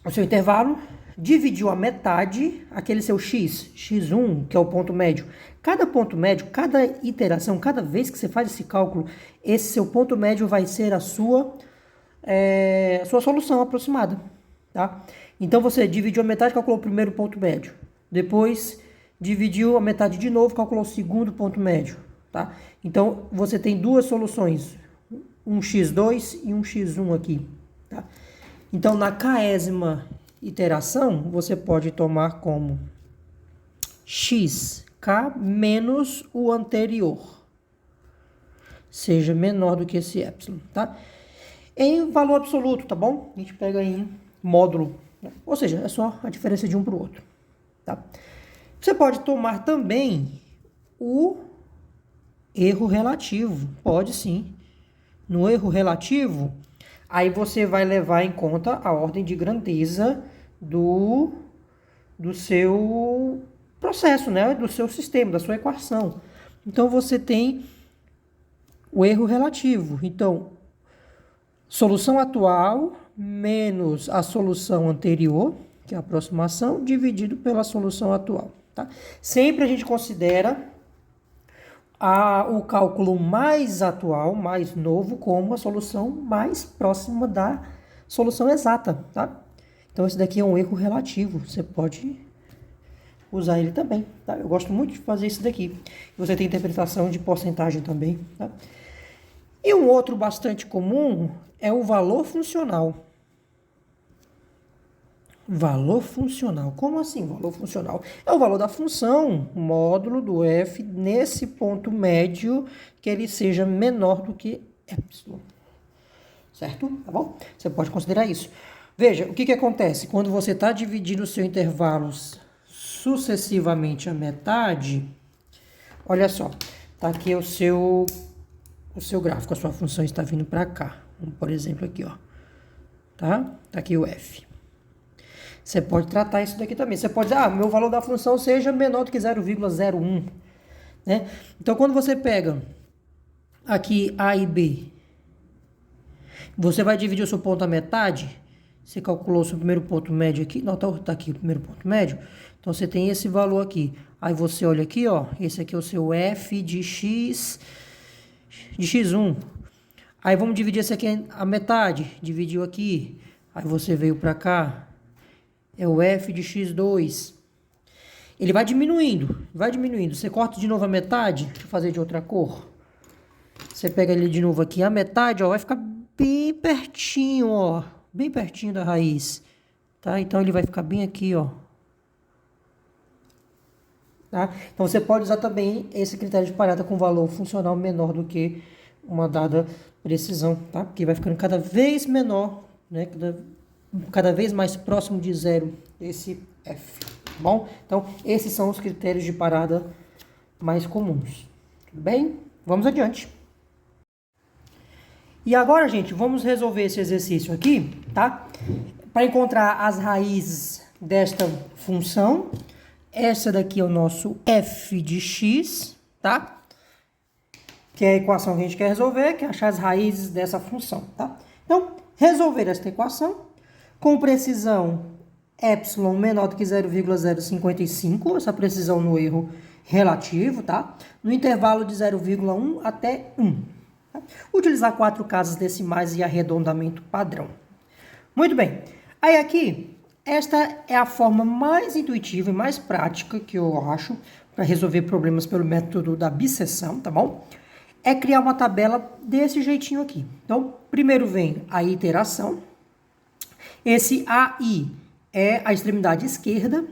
o seu intervalo, dividiu a metade, aquele seu x, x1, que é o ponto médio. Cada ponto médio, cada iteração, cada vez que você faz esse cálculo, esse seu ponto médio vai ser a sua solução aproximada, tá? Então, você dividiu a metade, calculou o primeiro ponto médio. Depois, dividiu a metade de novo, calculou o segundo ponto médio, tá? Então, você tem duas soluções, um x2 e um x1 aqui, tá? Então, na késima iteração, você pode tomar como xk menos o anterior, seja menor do que esse epsilon, tá? Em valor absoluto, tá bom? A gente pega em módulo, né? Ou seja, é só a diferença de um para o outro, tá? Você pode tomar também o erro relativo, pode sim. No erro relativo, aí você vai levar em conta a ordem de grandeza do seu processo, né? Do seu sistema, da sua equação. Então, você tem o erro relativo. Então, solução atual menos a solução anterior, que é a aproximação, dividido pela solução atual, tá? Sempre a gente considera o cálculo mais atual, mais novo, como a solução mais próxima da solução exata, tá? Então, esse daqui é um erro relativo. Você pode usar ele também, tá? Eu gosto muito de fazer isso daqui. Você tem interpretação de porcentagem também, tá? E um outro bastante comum é o valor funcional. Valor funcional. Como assim valor funcional? É o valor da função módulo do f nesse ponto médio que ele seja menor do que epsilon. Certo? Tá bom? Você pode considerar isso. Veja, o que acontece? Quando você está dividindo o seu intervalos sucessivamente à metade, olha só, tá aqui o seu gráfico, a sua função está vindo para cá. Por exemplo, aqui, ó. Tá? Tá aqui o f. Você pode tratar isso daqui também. Você pode dizer, meu valor da função seja menor do que 0,01. Né? Então, quando você pega aqui A e B, você vai dividir o seu ponto à metade. Você calculou o seu primeiro ponto médio aqui. Não, tá aqui o primeiro ponto médio. Então, você tem esse valor aqui. Aí, você olha aqui, ó. Esse aqui é o seu f de x, de x1. Aí, vamos dividir esse aqui a metade. Dividiu aqui. Aí, você veio para cá. É o f de x2. Ele vai diminuindo, vai diminuindo. Você corta de novo a metade, deixa eu fazer de outra cor. Você pega ele de novo aqui, a metade, ó, vai ficar bem pertinho, ó. Bem pertinho da raiz. Tá? Então, ele vai ficar bem aqui, ó. Tá? Então, você pode usar também esse critério de parada com valor funcional menor do que uma dada precisão, tá? Porque vai ficando cada vez menor, né? Cada vez mais próximo de zero esse f, tá bom? Então, esses são os critérios de parada mais comuns. Tudo bem? Vamos adiante. E agora, gente, vamos resolver esse exercício aqui, tá? Para encontrar as raízes desta função, essa daqui é o nosso f de x, tá? Que é a equação que a gente quer resolver, que é achar as raízes dessa função, tá? Então, resolver esta equação com precisão epsilon menor do que 0,055, essa precisão no erro relativo, tá? No intervalo de 0,1 até 1. Tá? Utilizar 4 casas decimais e arredondamento padrão. Muito bem. Aí aqui, esta é a forma mais intuitiva e mais prática que eu acho para resolver problemas pelo método da biseção, tá bom? É criar uma tabela desse jeitinho aqui. Então, primeiro vem a iteração. Esse AI é a extremidade esquerda,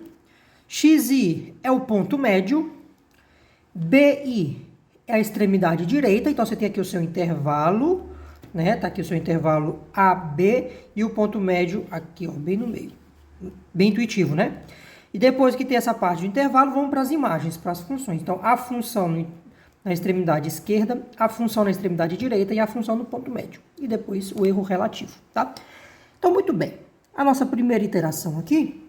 XI é o ponto médio, BI é a extremidade direita, então você tem aqui o seu intervalo, né? Tá aqui o seu intervalo AB e o ponto médio aqui, ó, bem no meio. Bem intuitivo, né? E depois que tem essa parte do intervalo, vamos para as imagens, para as funções. Então, a função na extremidade esquerda, a função na extremidade direita e a função no ponto médio. E depois o erro relativo, tá? Então, muito bem. A nossa primeira iteração aqui,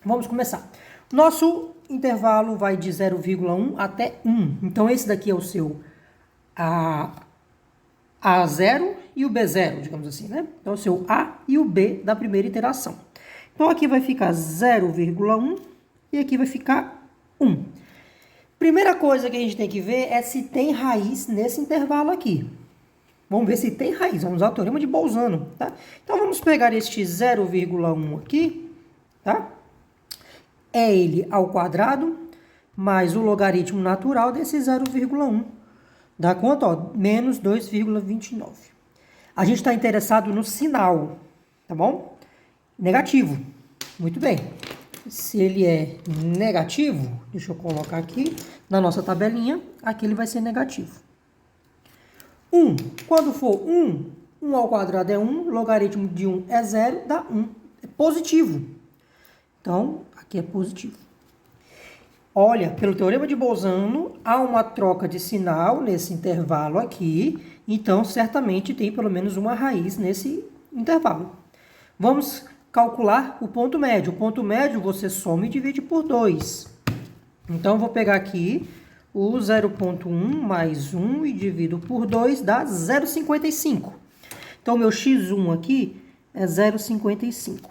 vamos começar. Nosso intervalo vai de 0,1 até 1. Então, esse daqui é o seu A0 e o B0, digamos assim, né? Então, o seu A e o B da primeira iteração. Então, aqui vai ficar 0,1 e aqui vai ficar 1. Primeira coisa que a gente tem que ver é se tem raiz nesse intervalo aqui. Vamos ver se tem raiz. Vamos usar o teorema de Bolzano, tá? Então, vamos pegar este 0,1 aqui, tá? É ele ao quadrado, mais o logaritmo natural desse 0,1. Dá quanto? Ó, menos 2,29. A gente está interessado no sinal, tá bom? Negativo. Muito bem. Se ele é negativo, deixa eu colocar aqui na nossa tabelinha, aqui ele vai ser negativo. 1. Quando for 1, 1 ao quadrado é 1, logaritmo de 1 é 0, dá 1. É positivo. Então, aqui é positivo. Olha, pelo teorema de Bolzano, há uma troca de sinal nesse intervalo aqui, então certamente tem pelo menos uma raiz nesse intervalo. Vamos calcular o ponto médio. O ponto médio você soma e divide por 2. Então, vou pegar aqui o 0,1 mais 1 e divido por 2 dá 0,55. Então, meu x1 aqui é 0,55.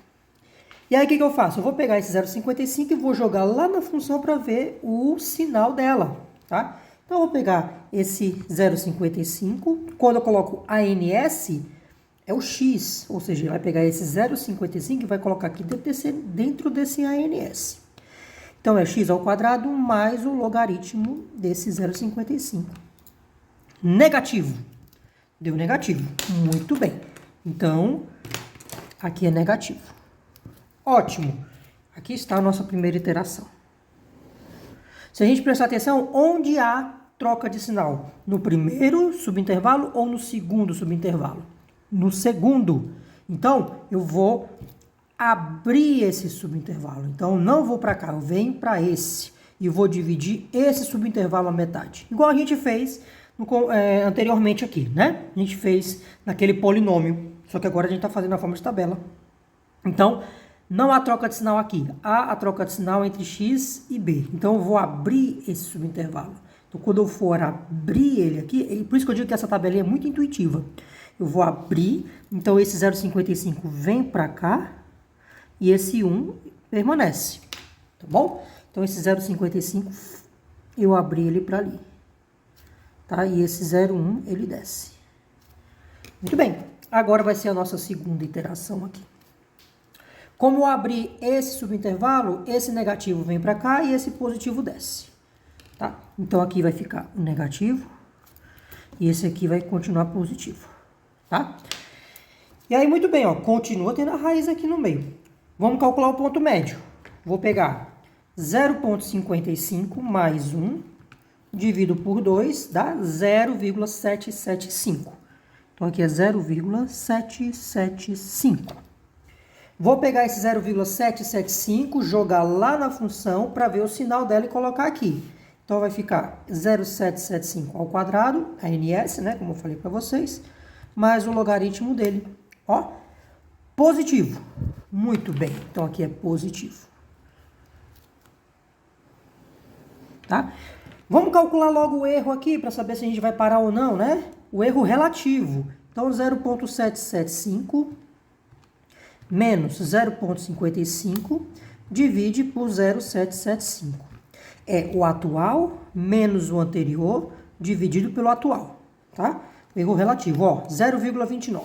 E aí, o que eu faço? Eu vou pegar esse 0,55 e vou jogar lá na função para ver o sinal dela, tá? Então, eu vou pegar esse 0,55. Quando eu coloco ANS, é o x. Ou seja, ele vai pegar esse 0,55 e vai colocar aqui dentro desse ANS. Então, Então, é x ao quadrado mais o logaritmo desse 0,55. Negativo. Deu negativo. Muito bem. Então, aqui é negativo. Ótimo. Aqui está a nossa primeira iteração. Se a gente prestar atenção, onde há troca de sinal? No primeiro subintervalo ou no segundo subintervalo? No segundo. Então, eu vou abrir esse subintervalo. Então, não vou para cá, eu venho para esse. E vou dividir esse subintervalo à metade. Igual a gente fez anteriormente aqui, né? A gente fez naquele polinômio. Só que agora a gente está fazendo na forma de tabela. Então, não há troca de sinal aqui. Há a troca de sinal entre x e b. Então, eu vou abrir esse subintervalo. Então, quando eu for abrir ele aqui, por isso que eu digo que essa tabelinha é muito intuitiva. Eu vou abrir, então esse 0,55 vem para cá e esse 1 permanece, tá bom? Então, esse 0,55 eu abri ele para ali, tá? E esse 0,1 ele desce. Muito bem, agora vai ser a nossa segunda iteração aqui. Como eu abri esse subintervalo, esse negativo vem para cá e esse positivo desce, tá? Então, aqui vai ficar o negativo e esse aqui vai continuar positivo, tá? E aí, muito bem, ó, continua tendo a raiz aqui no meio. Vamos calcular o ponto médio. Vou pegar 0,55 mais 1, divido por 2, dá 0,775. Então, aqui é 0,775. Vou pegar esse 0,775, jogar lá na função para ver o sinal dela e colocar aqui. Então, vai ficar 0,775 ao quadrado, a NS, né, como eu falei para vocês, mais o logaritmo dele, ó, positivo. Muito bem, então aqui é positivo. Tá? Vamos calcular logo o erro aqui para saber se a gente vai parar ou não, né? O erro relativo. Então, 0,775 menos 0,55 divide por 0,775. É o atual menos o anterior dividido pelo atual, tá? Erro relativo, ó, 0,29.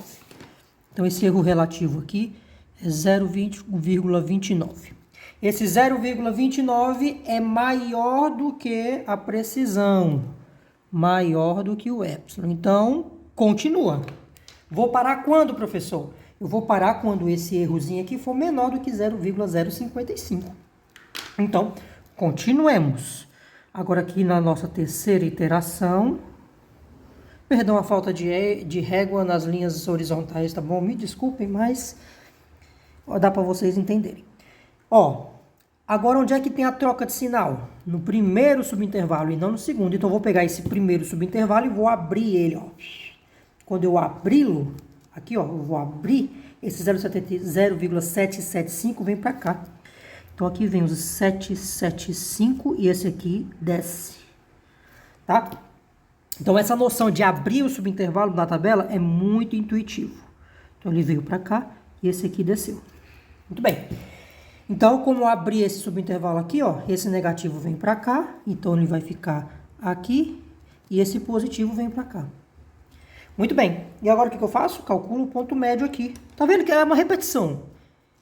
Então, esse erro relativo aqui é 0,29. Esse 0,29 é maior do que a precisão, maior do que o epsilon. Então, continua. Vou parar quando, professor? Eu vou parar quando esse errozinho aqui for menor do que 0,055. Então, continuemos. Agora, aqui na nossa terceira iteração... Perdão a falta de régua nas linhas horizontais, tá bom? Me desculpem, mas dá para vocês entenderem. Ó, agora onde é que tem a troca de sinal? No primeiro subintervalo e não no segundo. Então, eu vou pegar esse primeiro subintervalo e vou abrir ele, ó. Quando eu abri-lo, aqui, ó, eu vou abrir, esse 0,775 vem para cá. Então, aqui vem os 775 e esse aqui desce, tá? Então, essa noção de abrir o subintervalo da tabela é muito intuitivo. Então, ele veio para cá e esse aqui desceu. Muito bem. Então, como eu abri esse subintervalo aqui, ó, esse negativo vem para cá, então ele vai ficar aqui e esse positivo vem para cá. Muito bem. E agora o que eu faço? Calculo o ponto médio aqui. Tá vendo que é uma repetição?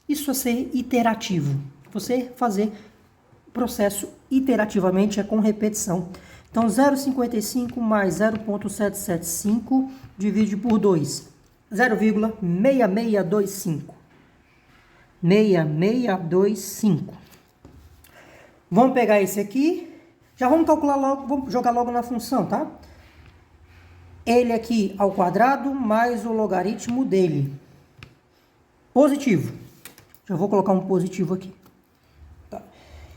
Isso é ser iterativo. Você fazer o processo iterativamente é com repetição. Então, 0,55 mais 0,775 divide por 2. 0,6625. 6625. Vamos pegar esse aqui. Já vamos calcular logo, vamos jogar logo na função, tá? Ele aqui ao quadrado mais o logaritmo dele. Positivo. Já vou colocar um positivo aqui. Tá.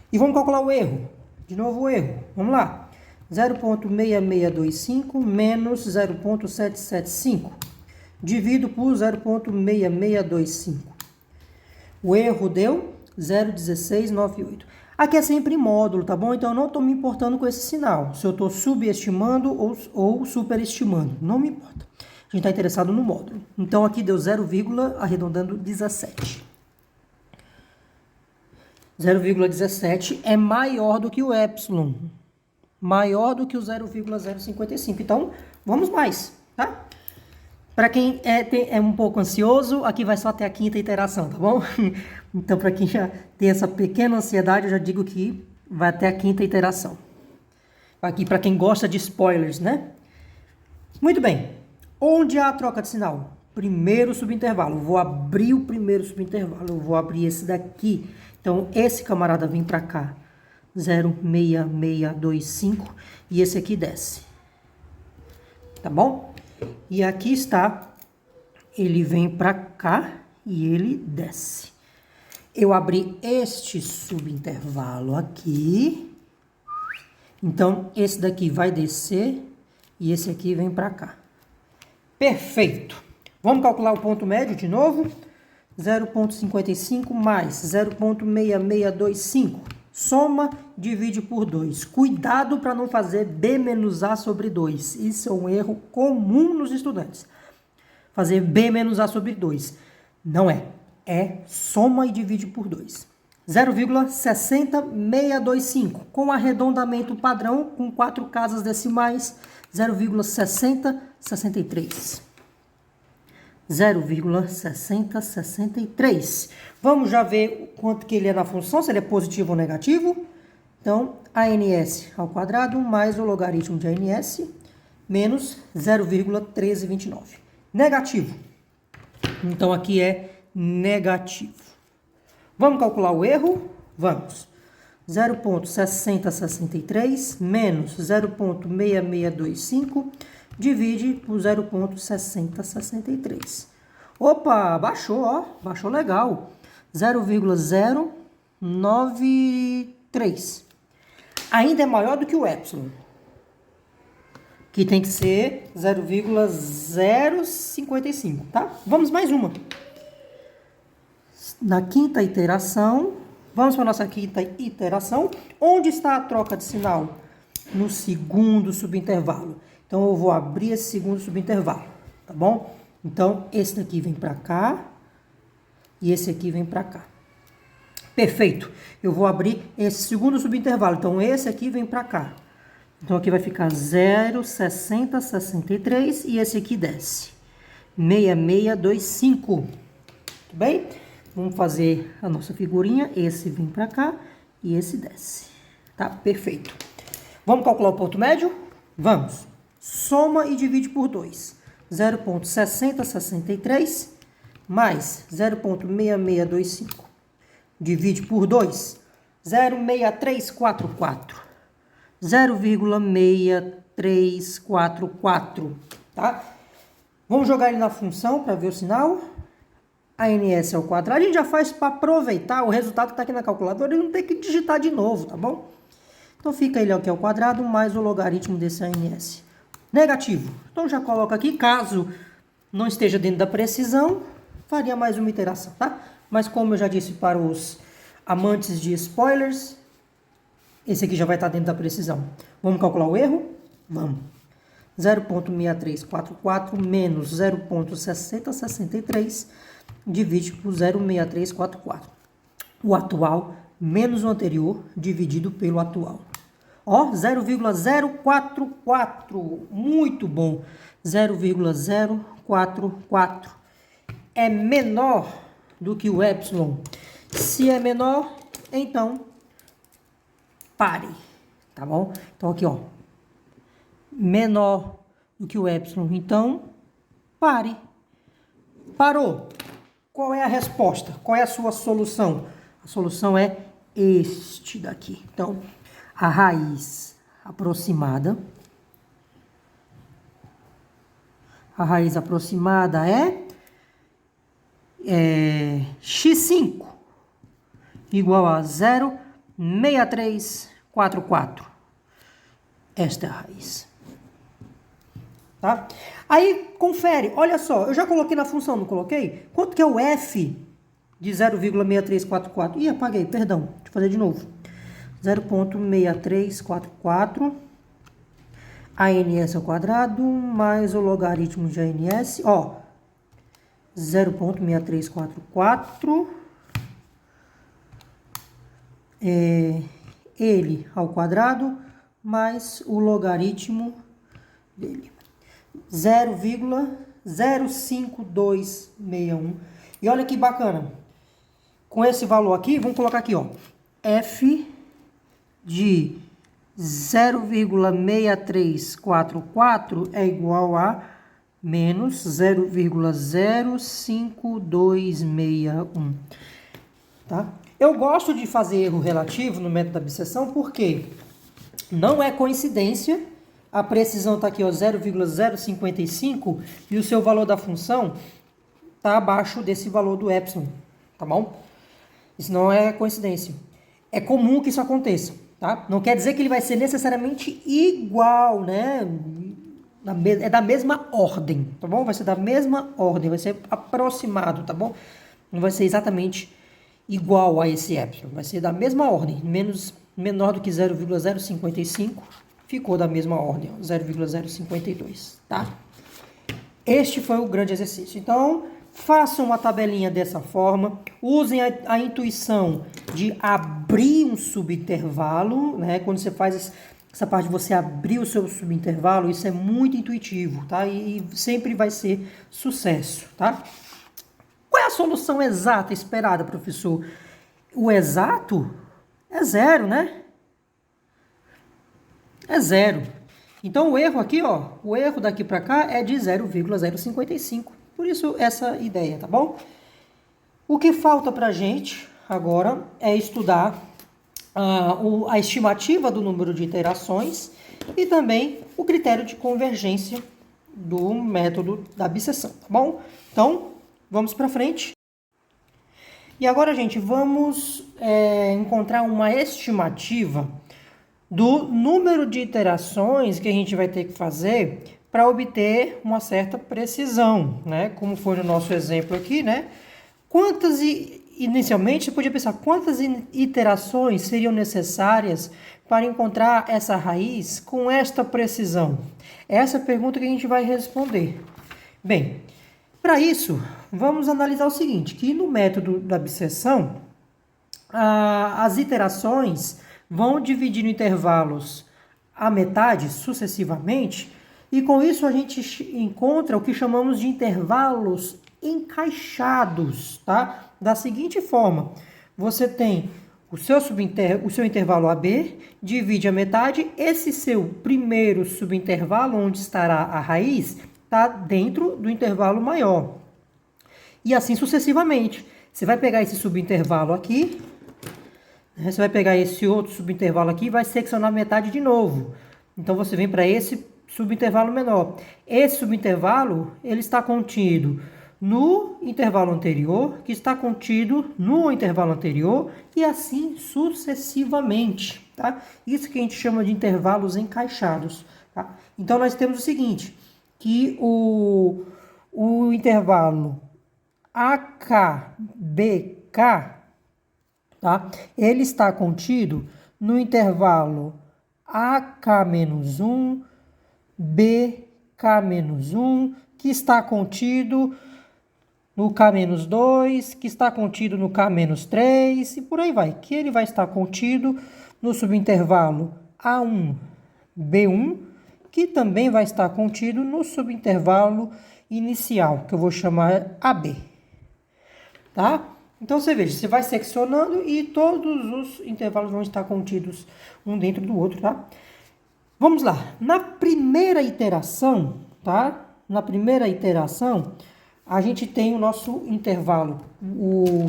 E vamos calcular o erro. De novo o erro. Vamos lá. 0,6625 menos 0,775. Divido por 0,6625. O erro deu 0,1698. Aqui é sempre módulo, tá bom? Então, eu não estou me importando com esse sinal. Se eu estou subestimando ou superestimando. Não me importa. A gente está interessado no módulo. Então, aqui deu 0, arredondando 17. 0,17 é maior do que o epsilon. Maior do que o 0,055. Então, vamos mais, tá? Para quem é um pouco ansioso, aqui vai só até a quinta iteração, tá bom? Então, para quem já tem essa pequena ansiedade, eu já digo que vai até a quinta iteração. Aqui para quem gosta de spoilers, né? Muito bem. Onde há a troca de sinal? Primeiro subintervalo. Vou abrir o primeiro subintervalo. Eu vou abrir esse daqui. Então, esse camarada vem para cá. 06625. E esse aqui desce. Tá bom? E aqui está. Ele vem para cá e ele desce. Eu abri este subintervalo aqui. Então, esse daqui vai descer e esse aqui vem para cá. Perfeito. Vamos calcular o ponto médio de novo. 0,55 mais 0,6625. Soma, divide por 2. Cuidado para não fazer B menos A sobre 2. Isso é um erro comum nos estudantes. Fazer B menos A sobre 2. Não é. É soma e divide por 2. 0,60625. Com arredondamento padrão, com 4 casas decimais, 0,6063. 0,6063. Vamos já ver quanto que ele é na função, se ele é positivo ou negativo. Então, ANS ao quadrado mais o logaritmo de ANS menos 0,1329. Negativo. Então, aqui é negativo. Vamos calcular o erro? Vamos. 0,6063 menos 0,6625 divide por 0,6063. Opa, baixou, ó. Baixou legal. 0,093. Ainda é maior do que o epsilon, que tem que ser 0,055, tá? Vamos mais uma. Na quinta iteração, vamos para a nossa quinta iteração. Onde está a troca de sinal? No segundo subintervalo. Então, eu vou abrir esse segundo subintervalo, tá bom? Então, esse daqui vem para cá e esse aqui vem para cá. Perfeito. Eu vou abrir esse segundo subintervalo. Então, esse aqui vem para cá. Então, aqui vai ficar 0,6063 e esse aqui desce. 6625. Tudo bem? Vamos fazer a nossa figurinha. Esse vem para cá e esse desce. Tá? Perfeito. Vamos calcular o ponto médio? Vamos. Soma e divide por 2. 0,6063 mais 0,6625. Divide por 2. 0,6344. 0,6344. Tá? Vamos jogar ele na função para ver o sinal. ANS ao quadrado. A gente já faz para aproveitar o resultado que está aqui na calculadora e não tem que digitar de novo, tá bom? Então fica ele aqui ao quadrado mais o logaritmo desse ANS. Negativo. Então já coloca aqui, caso não esteja dentro da precisão, faria mais uma iteração, tá? Mas como eu já disse para os amantes de spoilers, esse aqui já vai estar dentro da precisão. Vamos calcular o erro? Vamos. 0,6344 menos 0,6063 divide por 0,6344. O atual menos o anterior dividido pelo atual. Ó, 0,044. Muito bom. 0,044 é menor do que o epsilon. Se é menor, então pare. Tá bom? Então aqui, ó. Menor do que o epsilon. Então, pare. Parou. Qual é a resposta? Qual é a sua solução? A solução é este daqui. Então, a raiz aproximada. A raiz aproximada é x5 igual a 0,6344. Esta é a raiz. Tá? Aí, confere. Olha só, eu já coloquei na função, não coloquei? Quanto que é o f de 0,6344? Ih, apaguei, perdão. Deixa eu fazer de novo. 0,6344 ANS ao quadrado mais o logaritmo de ANS, ó, 0,6344 ele ao quadrado mais o logaritmo dele, 0,05261. E olha que bacana, com esse valor aqui, vamos colocar aqui, ó, f de 0,6344 é igual a menos 0,05261, tá? Eu gosto de fazer erro relativo no método da abscissão porque não é coincidência, a precisão está aqui, ó, 0,055 e o seu valor da função está abaixo desse valor do epsilon, tá bom? Isso não é coincidência. É comum que isso aconteça, tá? Não quer dizer que ele vai ser necessariamente igual, né? É da mesma ordem, tá bom? Vai ser da mesma ordem, vai ser aproximado, tá bom? Não vai ser exatamente igual a esse epsilon, vai ser da mesma ordem, menor do que 0,055, ficou da mesma ordem, 0,052, tá? Este foi o grande exercício. Então, façam uma tabelinha dessa forma, usem a intuição de abrir um subintervalo, né? Quando você faz essa parte de você abrir o seu subintervalo, isso é muito intuitivo, tá? E sempre vai ser sucesso, tá? Qual é a solução exata esperada, professor? O exato é zero, né? É zero. Então, o erro aqui, ó, o erro daqui para cá é de 0,055. Por isso, essa ideia, tá bom? O que falta para a gente agora é estudar a estimativa do número de iterações e também o critério de convergência do método da abscissão, tá bom? Então, vamos para frente. E agora, gente, vamos encontrar uma estimativa do número de iterações que a gente vai ter que fazer para obter uma certa precisão, né? Como foi no nosso exemplo aqui, né? Inicialmente, você podia pensar quantas iterações seriam necessárias para encontrar essa raiz com esta precisão? Essa é a pergunta que a gente vai responder. Bem, para isso, vamos analisar o seguinte, que no método da abscissão, as iterações vão dividir em intervalos a metade sucessivamente, e com isso a gente encontra o que chamamos de intervalos encaixados, tá? Da seguinte forma, você tem o seu intervalo AB, divide a metade, esse seu primeiro subintervalo, onde estará a raiz, está dentro do intervalo maior. E assim sucessivamente. Você vai pegar esse subintervalo aqui, você vai pegar esse outro subintervalo aqui e vai seccionar metade de novo. Então, você vem para esse subintervalo menor. Esse subintervalo, ele está contido no intervalo anterior, que está contido no intervalo anterior, e assim sucessivamente, tá? Isso que a gente chama de intervalos encaixados, tá? Então, nós temos o seguinte, que o intervalo AKBK, tá? Ele está contido no intervalo AK-1, BK-1, que está contido no K-2, que está contido no K-3, e por aí vai. Que ele vai estar contido no subintervalo A1, B1, que também vai estar contido no subintervalo inicial, que eu vou chamar AB. Tá? Então, você veja, você vai seccionando e todos os intervalos vão estar contidos um dentro do outro, tá? Vamos lá. Na primeira iteração, tá? Na primeira iteração, a gente tem o nosso intervalo, o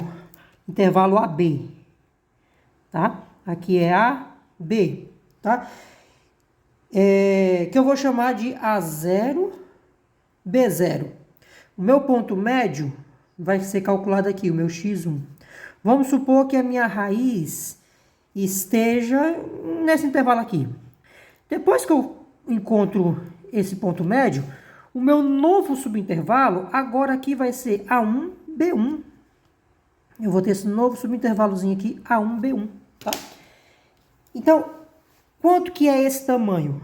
intervalo AB, tá? Aqui é AB, tá? Que eu vou chamar de A0, B0. O meu ponto médio vai ser calculado aqui, o meu x1. Vamos supor que a minha raiz esteja nesse intervalo aqui. Depois que eu encontro esse ponto médio, o meu novo subintervalo agora aqui vai ser A1, B1. Eu vou ter esse novo subintervalozinho aqui, A1, B1, tá? Então, quanto que é esse tamanho?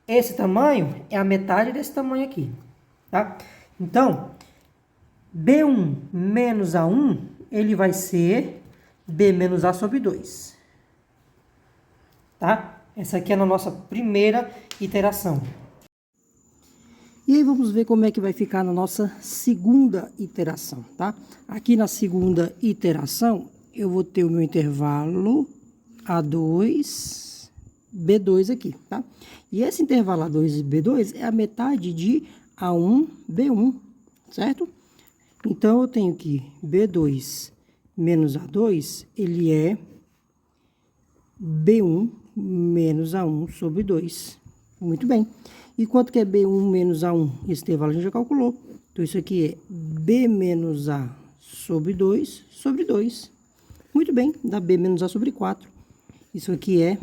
Esse tamanho é a metade desse tamanho aqui, tá? Então, B1 menos A1, ele vai ser B menos A sobre 2. Tá? Essa aqui é a nossa primeira iteração. E aí vamos ver como é que vai ficar na nossa segunda iteração, tá? Aqui na segunda iteração, eu vou ter o meu intervalo A2, B2 aqui, tá? E esse intervalo A2 e B2 é a metade de A1, B1, certo? Então, eu tenho que B2 menos A2, ele é B1 menos A1 sobre 2. Muito bem. E quanto que é B1 menos A1? Esse intervalo a gente já calculou. Então, isso aqui é B menos A sobre 2 sobre 2. Muito bem, dá B menos A sobre 4. Isso aqui é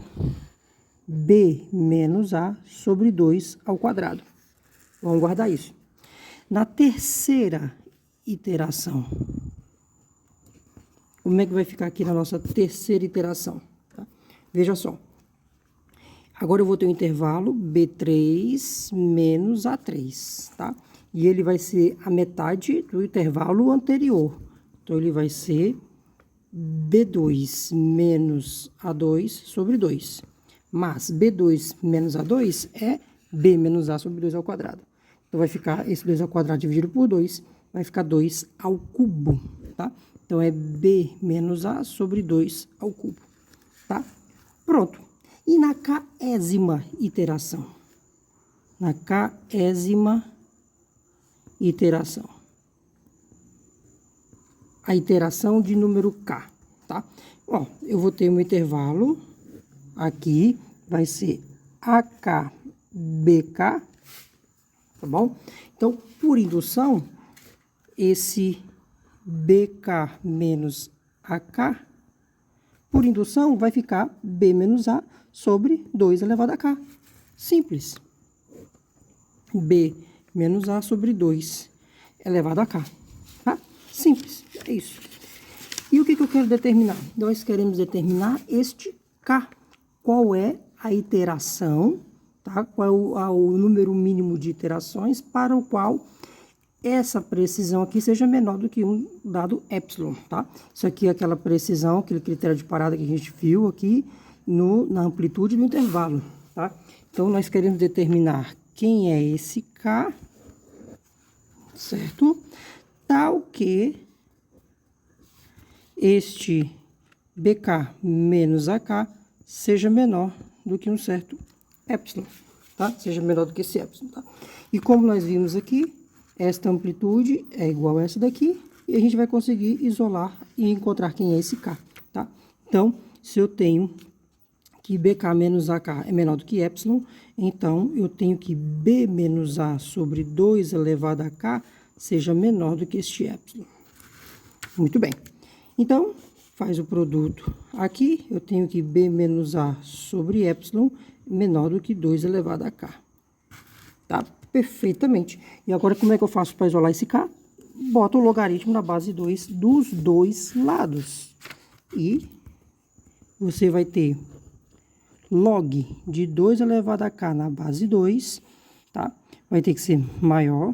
B menos A sobre 2 ao quadrado. Vamos guardar isso. Na terceira iteração, como é que vai ficar aqui na nossa terceira iteração? Tá? Veja só. Agora eu vou ter um intervalo B3 menos A3, tá? E ele vai ser a metade do intervalo anterior. Então, ele vai ser B2 menos A2 sobre 2. Mas B2 menos A2 é B menos A sobre 2 ao quadrado. Então, vai ficar esse 2 ao quadrado dividido por 2, vai ficar 2 ao cubo, tá? Então, é B menos A sobre 2 ao cubo, tá? Pronto. E na késima iteração? Na késima iteração. A iteração de número K, tá? Ó, eu vou ter um intervalo aqui, vai ser AK, BK, tá bom? Então, por indução, esse BK menos AK, por indução, vai ficar B menos A sobre 2 elevado a K. Simples. B menos A sobre 2 elevado a K. Tá? Simples. É isso. E o que eu quero determinar? Nós queremos determinar este K. Qual é a iteração, tá? Qual é o número mínimo de iterações para o qual essa precisão aqui seja menor do que um dado epsilon, tá? Isso aqui é aquela precisão, aquele critério de parada que a gente viu aqui na amplitude do intervalo, tá? Então, nós queremos determinar quem é esse K, certo? Tal que este BK menos AK seja menor do que um certo epsilon, tá? Seja menor do que esse epsilon, tá? E como nós vimos aqui, esta amplitude é igual a essa daqui, e a gente vai conseguir isolar e encontrar quem é esse K, tá? Então, se eu tenho que BK menos AK é menor do que epsilon, então eu tenho que B menos A sobre 2 elevado a K seja menor do que este epsilon. Muito bem. Então, faz o produto aqui, eu tenho que B menos A sobre epsilon menor do que 2 elevado a K. Tá? Perfeitamente. E agora, como é que eu faço para isolar esse K? Boto o logaritmo na base 2 dos dois lados. E você vai ter log de 2 elevado a K na base 2, tá? Vai ter que ser maior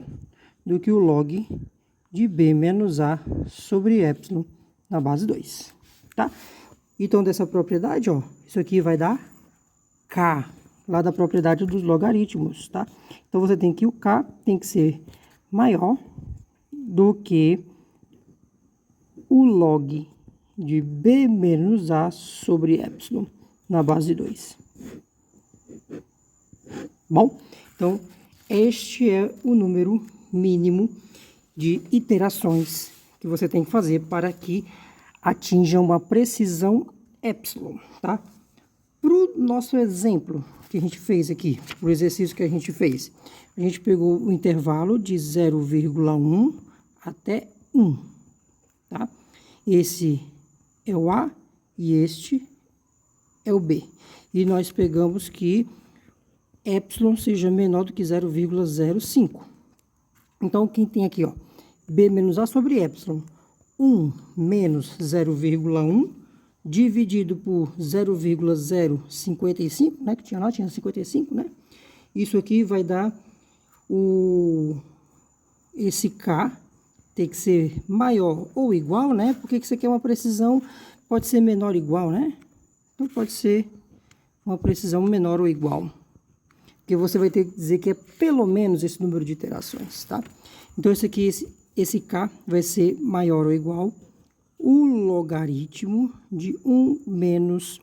do que o log de B menos A sobre epsilon na base 2, tá? Então, dessa propriedade, ó, isso aqui vai dar K, lá da propriedade dos logaritmos, tá? Então, você tem que o K tem que ser maior do que o log de B menos A sobre epsilon na base 2. Bom, então, este é o número mínimo de iterações que você tem que fazer para que atinja uma precisão epsilon, tá? Para o nosso exemplo que a gente fez aqui, o exercício que a gente fez, a gente pegou o intervalo de 0,1 até 1, tá? Esse é o A e este é o B. E nós pegamos que epsilon seja menor do que 0,05. Então, quem tem aqui, ó, B menos A sobre epsilon, 1 menos 0,1, dividido por 0,055, né, que tinha lá, tinha 55, né? Isso aqui vai dar esse K tem que ser maior ou igual, né? Porque isso aqui é uma precisão, pode ser menor ou igual, né? Então, pode ser uma precisão menor ou igual. Porque você vai ter que dizer que é pelo menos esse número de iterações, tá? Então, esse aqui, esse K vai ser maior ou igual o logaritmo de 1 menos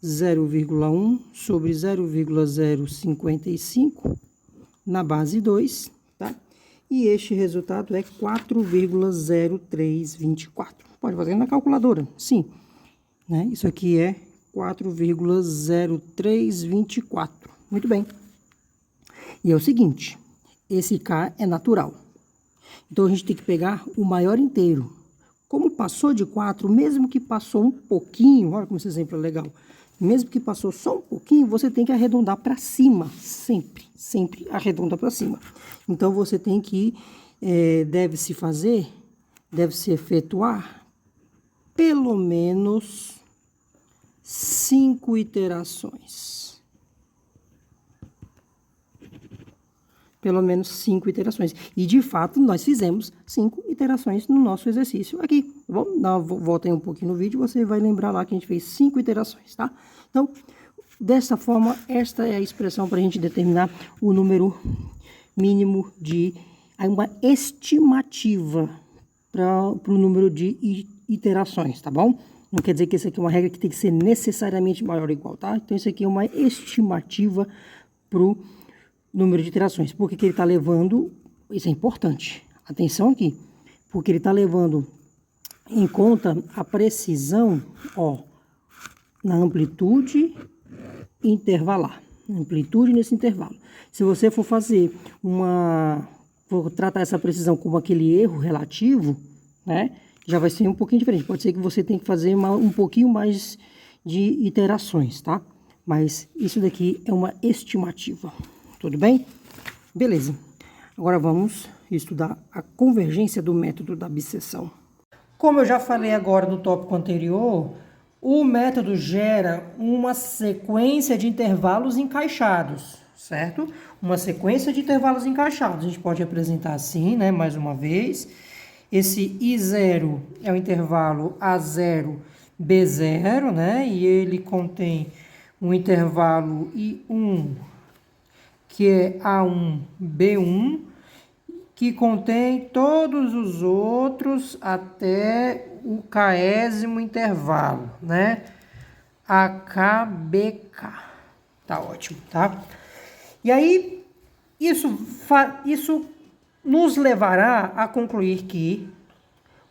0,1 sobre 0,055 na base 2, tá? E este resultado é 4,0324. Pode fazer na calculadora, sim. Né? Isso aqui é 4,0324. Muito bem. E é o seguinte, esse K é natural. Então, a gente tem que pegar o maior inteiro. Como passou de 4, mesmo que passou um pouquinho, olha como esse exemplo é legal. Mesmo que passou só um pouquinho, você tem que arredondar para cima, sempre arredonda para cima. Então, você tem que, deve-se efetuar pelo menos 5 iterações. Pelo menos 5 iterações. E, de fato, nós fizemos 5 iterações no nosso exercício aqui. Tá bom? Volta aí um pouquinho no vídeo, você vai lembrar lá que a gente fez 5 iterações, tá? Então, dessa forma, esta é a expressão para a gente determinar o número mínimo de... uma estimativa para o número de iterações, tá bom? Não quer dizer que essa aqui é uma regra que tem que ser necessariamente maior ou igual, tá? Então, isso aqui é uma estimativa para o número de iterações. Por que ele está levando... Isso é importante. Atenção aqui. Porque ele está levando em conta a precisão, ó, na amplitude intervalar. Amplitude nesse intervalo. Se você for fazer for tratar essa precisão como aquele erro relativo, né? Já vai ser um pouquinho diferente. Pode ser que você tenha que fazer um pouquinho mais de iterações, tá? Mas isso daqui é uma estimativa. Tudo bem? Beleza. Agora vamos estudar a convergência do método da abscissão. Como eu já falei agora no tópico anterior, o método gera uma sequência de intervalos encaixados, certo? Uma sequência de intervalos encaixados. A gente pode representar assim, né? Mais uma vez. Esse I0 é o intervalo A0, B0, né? E ele contém um intervalo I1, que é A1, B1, que contém todos os outros até o késimo intervalo, né? AKBK. Tá ótimo, tá? E aí, isso nos levará a concluir que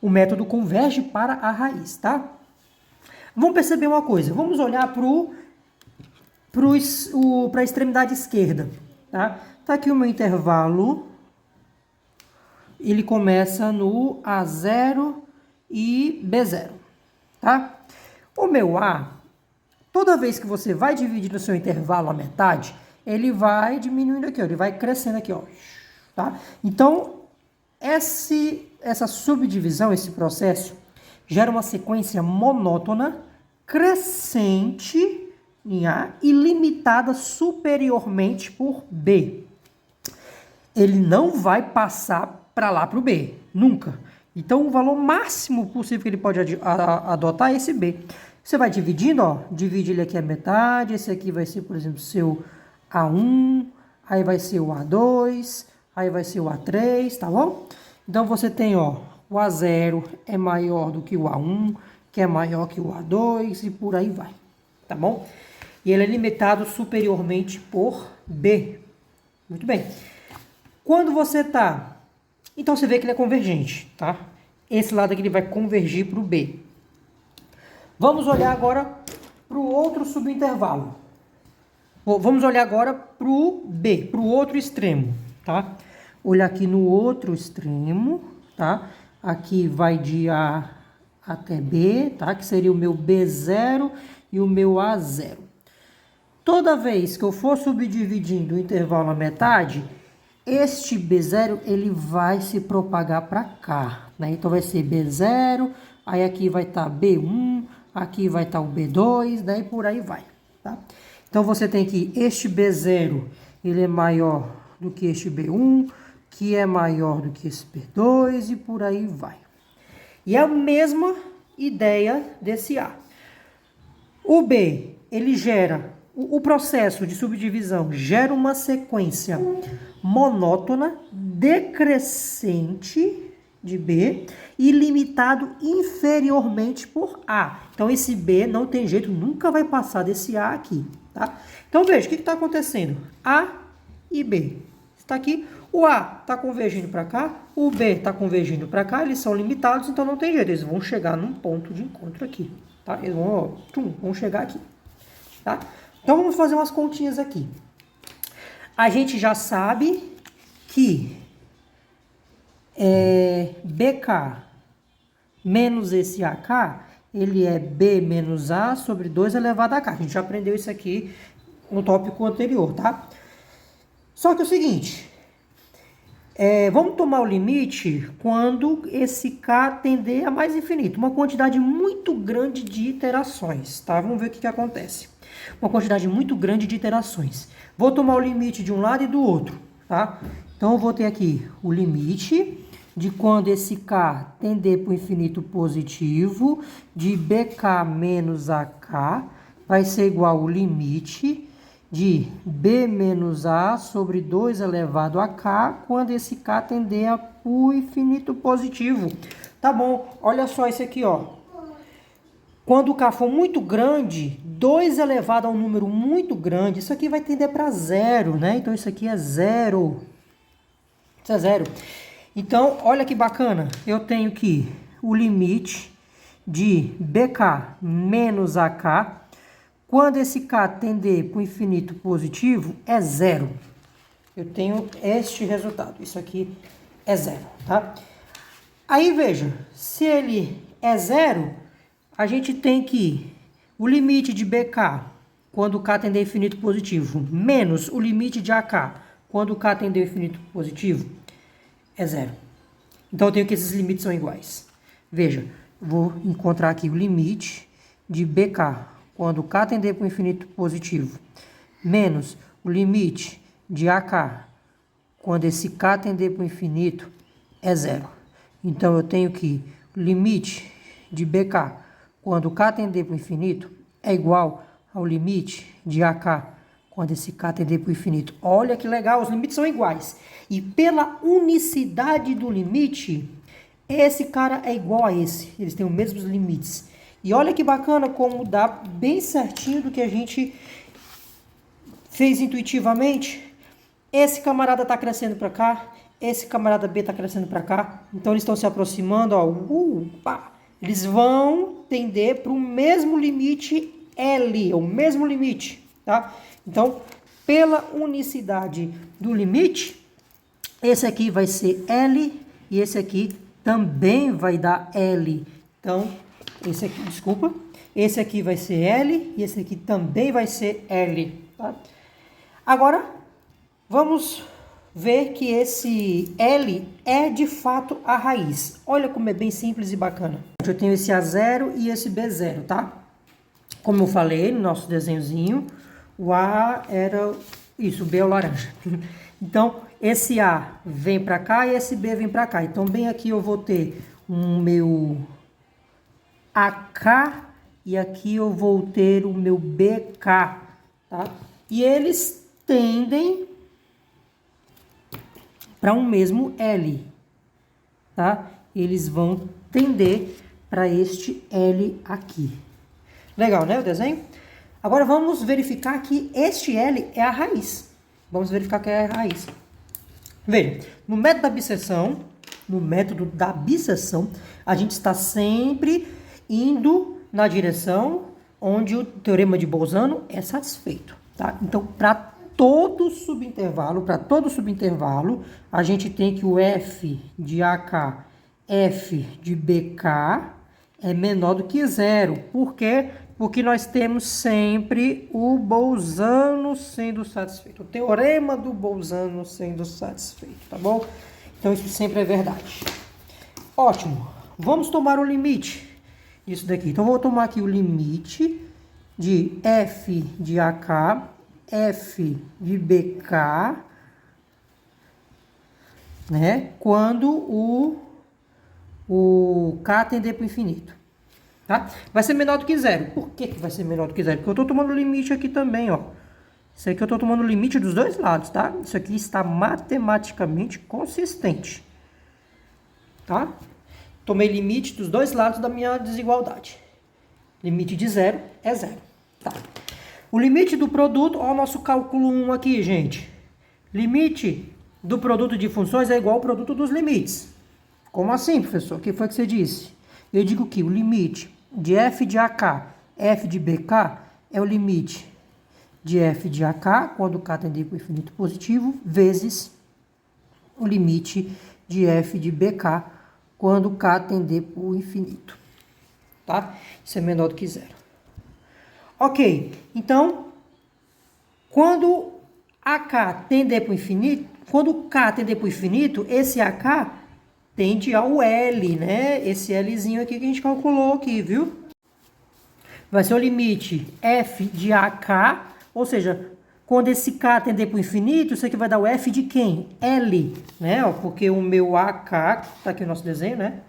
o método converge para a raiz, tá? Vamos perceber uma coisa. Vamos olhar para a extremidade esquerda, tá? Tá aqui o meu intervalo. Ele começa no A0 e B0, tá? O meu A, toda vez que você vai dividir o seu intervalo à metade, ele vai diminuindo aqui, ó, ele vai crescendo aqui, ó, tá? Então, essa subdivisão, esse processo, gera uma sequência monótona, crescente em A e limitada superiormente por B. Ele não vai passar para lá para o B, nunca. Então, o valor máximo possível que ele pode adotar é esse B. Você vai dividindo, ó, divide ele aqui a metade, esse aqui vai ser, por exemplo, seu A1, aí vai ser o A2, aí vai ser o A3, tá bom? Então, você tem, ó, o A0 é maior do que o A1, que é maior que o A2 e por aí vai, tá bom? E ele é limitado superiormente por B. Muito bem. Quando você tá... Então, você vê que ele é convergente, tá? Esse lado aqui ele vai convergir para o B. Vamos olhar agora para o outro subintervalo. Vamos olhar agora para o B, para o outro extremo, tá? Olhar aqui no outro extremo, tá? Aqui vai de A até B, tá? Que seria o meu B0 e o meu A0. Toda vez que eu for subdividindo o intervalo à metade, este B0 ele vai se propagar para cá, né? Então vai ser B0, aí aqui vai estar B1, aqui vai estar o B2, daí por aí vai, tá? Então você tem que este B0 ele é maior do que este B1, que é maior do que esse B2 e por aí vai. E a mesma ideia desse A. O B, ele gera, o processo de subdivisão gera uma sequência monótona, decrescente de B ilimitado inferiormente por A. Então, esse B não tem jeito, nunca vai passar desse A aqui, tá? Então, veja, o que está acontecendo? A e B. Está aqui, o A está convergindo para cá, o B está convergindo para cá, eles são limitados, então não tem jeito, eles vão chegar num ponto de encontro aqui, tá? Eles vão chegar aqui, tá? Então, vamos fazer umas continhas aqui. A gente já sabe que BK menos esse AK, ele é B menos A sobre 2 elevado a K. A gente já aprendeu isso aqui no tópico anterior, tá? Só que é o seguinte, vamos tomar o limite quando esse K tender a mais infinito. Uma quantidade muito grande de iterações, tá? Vamos ver o que acontece. Uma quantidade muito grande de iterações. Vou tomar o limite de um lado e do outro, tá? Então, eu vou ter aqui o limite de quando esse K tender para o infinito positivo de BK menos AK vai ser igual ao limite de B menos A sobre 2 elevado a K quando esse K tender para o infinito positivo. Tá bom, olha só esse aqui, ó. Quando o K for muito grande, 2 elevado a um número muito grande, isso aqui vai tender para zero, né? Então, isso aqui é zero. Isso é zero. Então, olha que bacana. Eu tenho que o limite de BK menos AK, quando esse K tender para o infinito positivo, é zero. Eu tenho este resultado. Isso aqui é zero, tá? Aí, veja, se ele é zero, a gente tem que o limite de BK, quando o K tender a infinito positivo, menos o limite de AK, quando o K tender a infinito positivo, é zero. Então, eu tenho que esses limites são iguais. Veja, vou encontrar aqui o limite de BK, quando o K tender para o infinito positivo, menos o limite de AK, quando esse K tender para o infinito, é zero. Então, eu tenho que o limite de BK, quando o K tender para o infinito, é igual ao limite de AK, quando esse K tender para o infinito. Olha que legal, os limites são iguais. E pela unicidade do limite, esse cara é igual a esse. Eles têm os mesmos limites. E olha que bacana como dá bem certinho do que a gente fez intuitivamente. Esse camarada está crescendo para cá, esse camarada B está crescendo para cá. Então, eles estão se aproximando, ó. Eles vão tender para o mesmo limite L, o mesmo limite, tá? Então, pela unicidade do limite, esse aqui vai ser L e esse aqui também vai dar L. Então, esse aqui, desculpa, esse aqui vai ser L e esse aqui também vai ser L, tá? Agora, vamos ver que esse L é de fato a raiz. Olha como é bem simples e bacana. Eu tenho esse A0 e esse B0, tá? Como eu falei no nosso desenhozinho, o A era isso, o B é o laranja. Então, esse A vem para cá e esse B vem para cá. Então, bem aqui eu vou ter o meu AK e aqui eu vou ter o meu BK, tá? E eles tendem para um mesmo L, tá? Eles vão tender para este L aqui. Legal, né, o desenho? Agora vamos verificar que este L é a raiz. Vamos verificar que é a raiz. Veja, no método da bissecção, a gente está sempre indo na direção onde o teorema de Bolzano é satisfeito, tá? Então, para todo subintervalo, a gente tem que o F de AK, F de BK é menor do que zero. Por quê? Porque nós temos sempre o Bolzano sendo satisfeito. O teorema do Bolzano sendo satisfeito, tá bom? Então, isso sempre é verdade. Ótimo. Vamos tomar o limite disso daqui. Então, vou tomar aqui o limite de F de AK, F de BK, né? Quando o K tender para o infinito. Tá? Vai ser menor do que zero. Por que vai ser menor do que zero? Porque eu estou tomando limite aqui também, ó. Isso aqui eu estou tomando limite dos dois lados, tá? Isso aqui está matematicamente consistente. tá? Tomei limite dos dois lados da minha desigualdade. Limite de 0 é 0, tá? O limite do produto, olha o nosso cálculo 1 aqui, gente. Limite do produto de funções é igual ao produto dos limites. Como assim, professor? O que foi que você disse? Eu digo que o limite de f de AK, f de BK, é o limite de f de AK, quando k tende para o infinito positivo, vezes o limite de f de BK, quando k tender para o infinito. Tá? Isso é menor do que 0. Ok, então, quando AK tender para o infinito, quando k tender para o infinito, esse AK tende ao L, né? Esse Lzinho aqui que a gente calculou aqui, viu? Vai ser o limite f de AK, ou seja, quando esse k tender para o infinito, isso aqui vai dar o f de quem? L, né? Porque o meu AK, tá aqui o nosso desenho, né?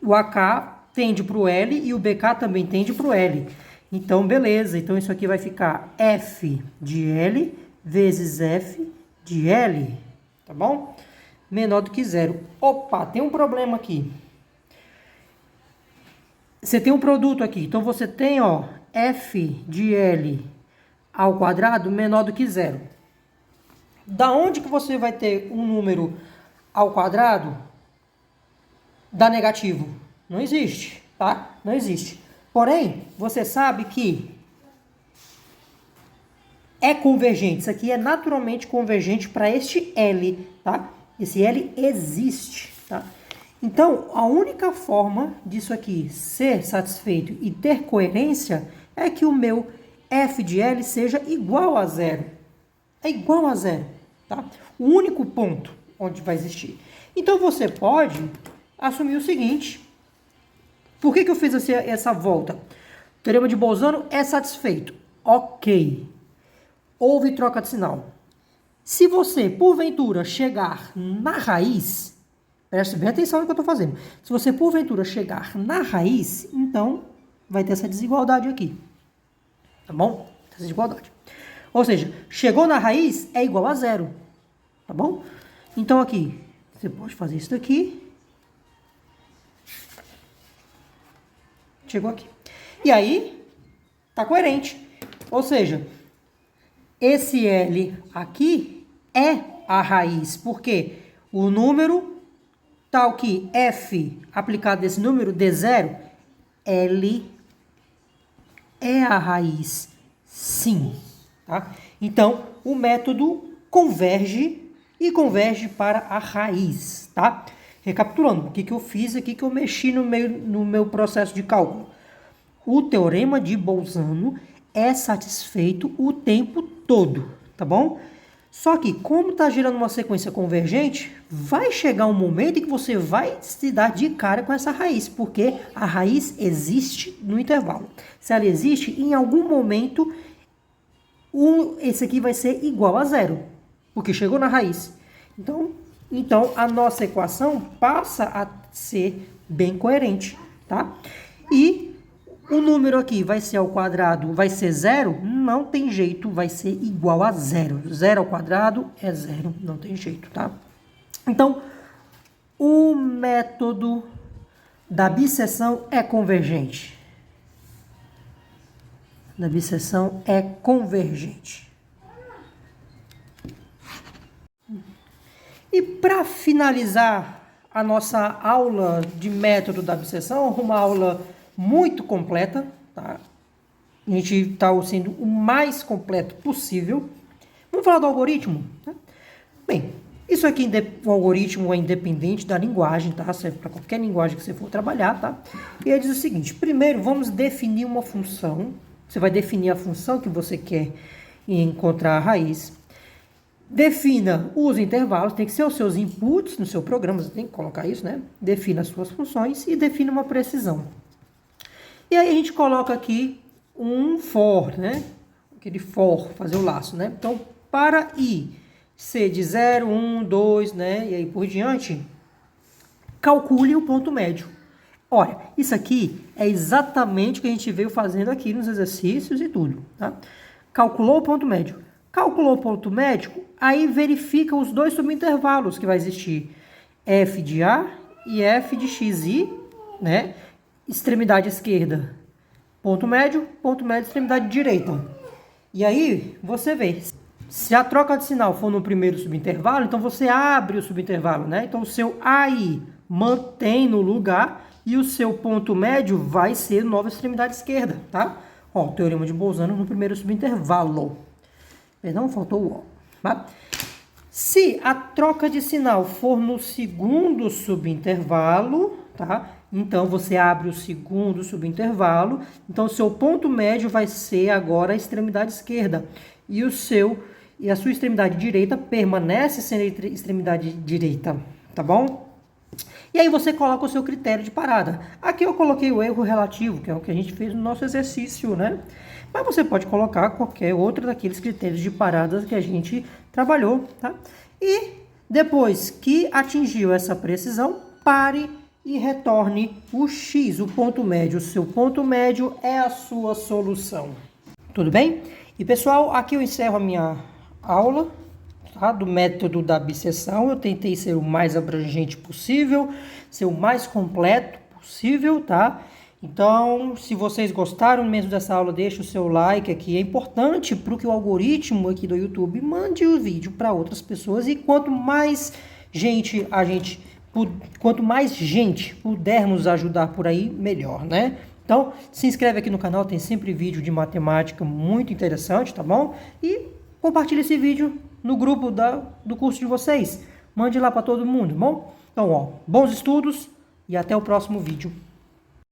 O AK tende para o L e o BK também tende para o L. Então, beleza. Então, isso aqui vai ficar F de L vezes F de L, tá bom? Menor do que 0. Opa, tem um problema aqui. Você tem um produto aqui. Então, você tem, ó, F de L ao quadrado menor do que 0. Da onde que você vai ter um número ao quadrado? Dá negativo. Não existe, tá? Não existe. Porém, você sabe que é convergente. Isso aqui é naturalmente convergente para este L, tá? Esse L existe, tá? Então, a única forma disso aqui ser satisfeito e ter coerência é que o meu f de L seja igual a 0. É igual a 0, tá? O único ponto onde vai existir. Então, você pode assumir o seguinte. Por que eu fiz essa volta? O teorema de Bolzano é satisfeito. Ok. Houve troca de sinal. Se você, porventura, chegar na raiz, preste bem atenção no que eu estou fazendo. Se você, porventura, chegar na raiz, então vai ter essa desigualdade aqui. Tá bom? Essa desigualdade. Ou seja, chegou na raiz é igual a 0. Tá bom? Então aqui, você pode fazer isso daqui. Chegou aqui. E aí, tá coerente. Ou seja, esse L aqui é a raiz. Porque o número tal que f aplicado desse número, D0, L é a raiz. Sim. Tá? Então, o método converge e converge para a raiz. Tá? Recapitulando, o que eu fiz aqui, que eu mexi no meu processo de cálculo. O teorema de Bolzano é satisfeito o tempo todo, tá bom? Só que, como está gerando uma sequência convergente, vai chegar um momento em que você vai se dar de cara com essa raiz, porque a raiz existe no intervalo. Se ela existe, em algum momento, esse aqui vai ser igual a 0, porque chegou na raiz. Então, a nossa equação passa a ser bem coerente, tá? E o número aqui vai ser ao quadrado, vai ser 0? Não tem jeito, vai ser igual a 0. 0 ao quadrado é 0, não tem jeito, tá? Então, o método da bisseção é convergente. Da bisseção é convergente. E para finalizar a nossa aula de método da bisseção, uma aula muito completa, tá? A gente está sendo o mais completo possível. Vamos falar do algoritmo? Tá? Bem, isso aqui, o algoritmo é independente da linguagem, tá? Serve para qualquer linguagem que você for trabalhar, tá? E ele diz o seguinte: primeiro, vamos definir uma função. Você vai definir a função que você quer encontrar a raiz. Defina os intervalos, tem que ser os seus inputs no seu programa, você tem que colocar isso, né? Defina as suas funções e defina uma precisão. E aí a gente coloca aqui um for, né? Aquele for, fazer o laço, né? Então, para i ser de 0, 1, 2, né? E aí por diante, calcule o ponto médio. Olha, isso aqui é exatamente o que a gente veio fazendo aqui nos exercícios e tudo, tá? Calculou o ponto médio. Calculou o ponto médio, aí verifica os dois subintervalos que vai existir. F de A e f de xi, né? Extremidade esquerda, ponto médio, extremidade direita. E aí, você vê, se a troca de sinal for no primeiro subintervalo, então você abre o subintervalo, né? Então o seu AI mantém no lugar e o seu ponto médio vai ser nova extremidade esquerda, tá? Ó, teorema de Bolzano no primeiro subintervalo. Perdão, faltou o ó, tá? Se a troca de sinal for no segundo subintervalo, tá? Então, você abre o segundo subintervalo. Então, o seu ponto médio vai ser agora a extremidade esquerda. E a sua extremidade direita permanece sendo a extremidade direita, tá bom? E aí você coloca o seu critério de parada. Aqui eu coloquei o erro relativo, que é o que a gente fez no nosso exercício, né? Mas você pode colocar qualquer outro daqueles critérios de paradas que a gente trabalhou, tá? E depois que atingiu essa precisão, pare e retorne o x, o ponto médio. O seu ponto médio é a sua solução. Tudo bem? E pessoal, aqui eu encerro a minha aula, tá? Do método da bisseção. Eu tentei ser o mais abrangente possível, ser o mais completo possível, tá? Então, se vocês gostaram mesmo dessa aula, deixa o seu like aqui. É importante para que o algoritmo aqui do YouTube mande o vídeo para outras pessoas. E quanto mais gente pudermos ajudar por aí, melhor, né? Então, se inscreve aqui no canal, tem sempre vídeo de matemática muito interessante, tá bom? E compartilha esse vídeo no grupo do curso de vocês. Mande lá para todo mundo, tá bom? Então, ó, bons estudos e até o próximo vídeo.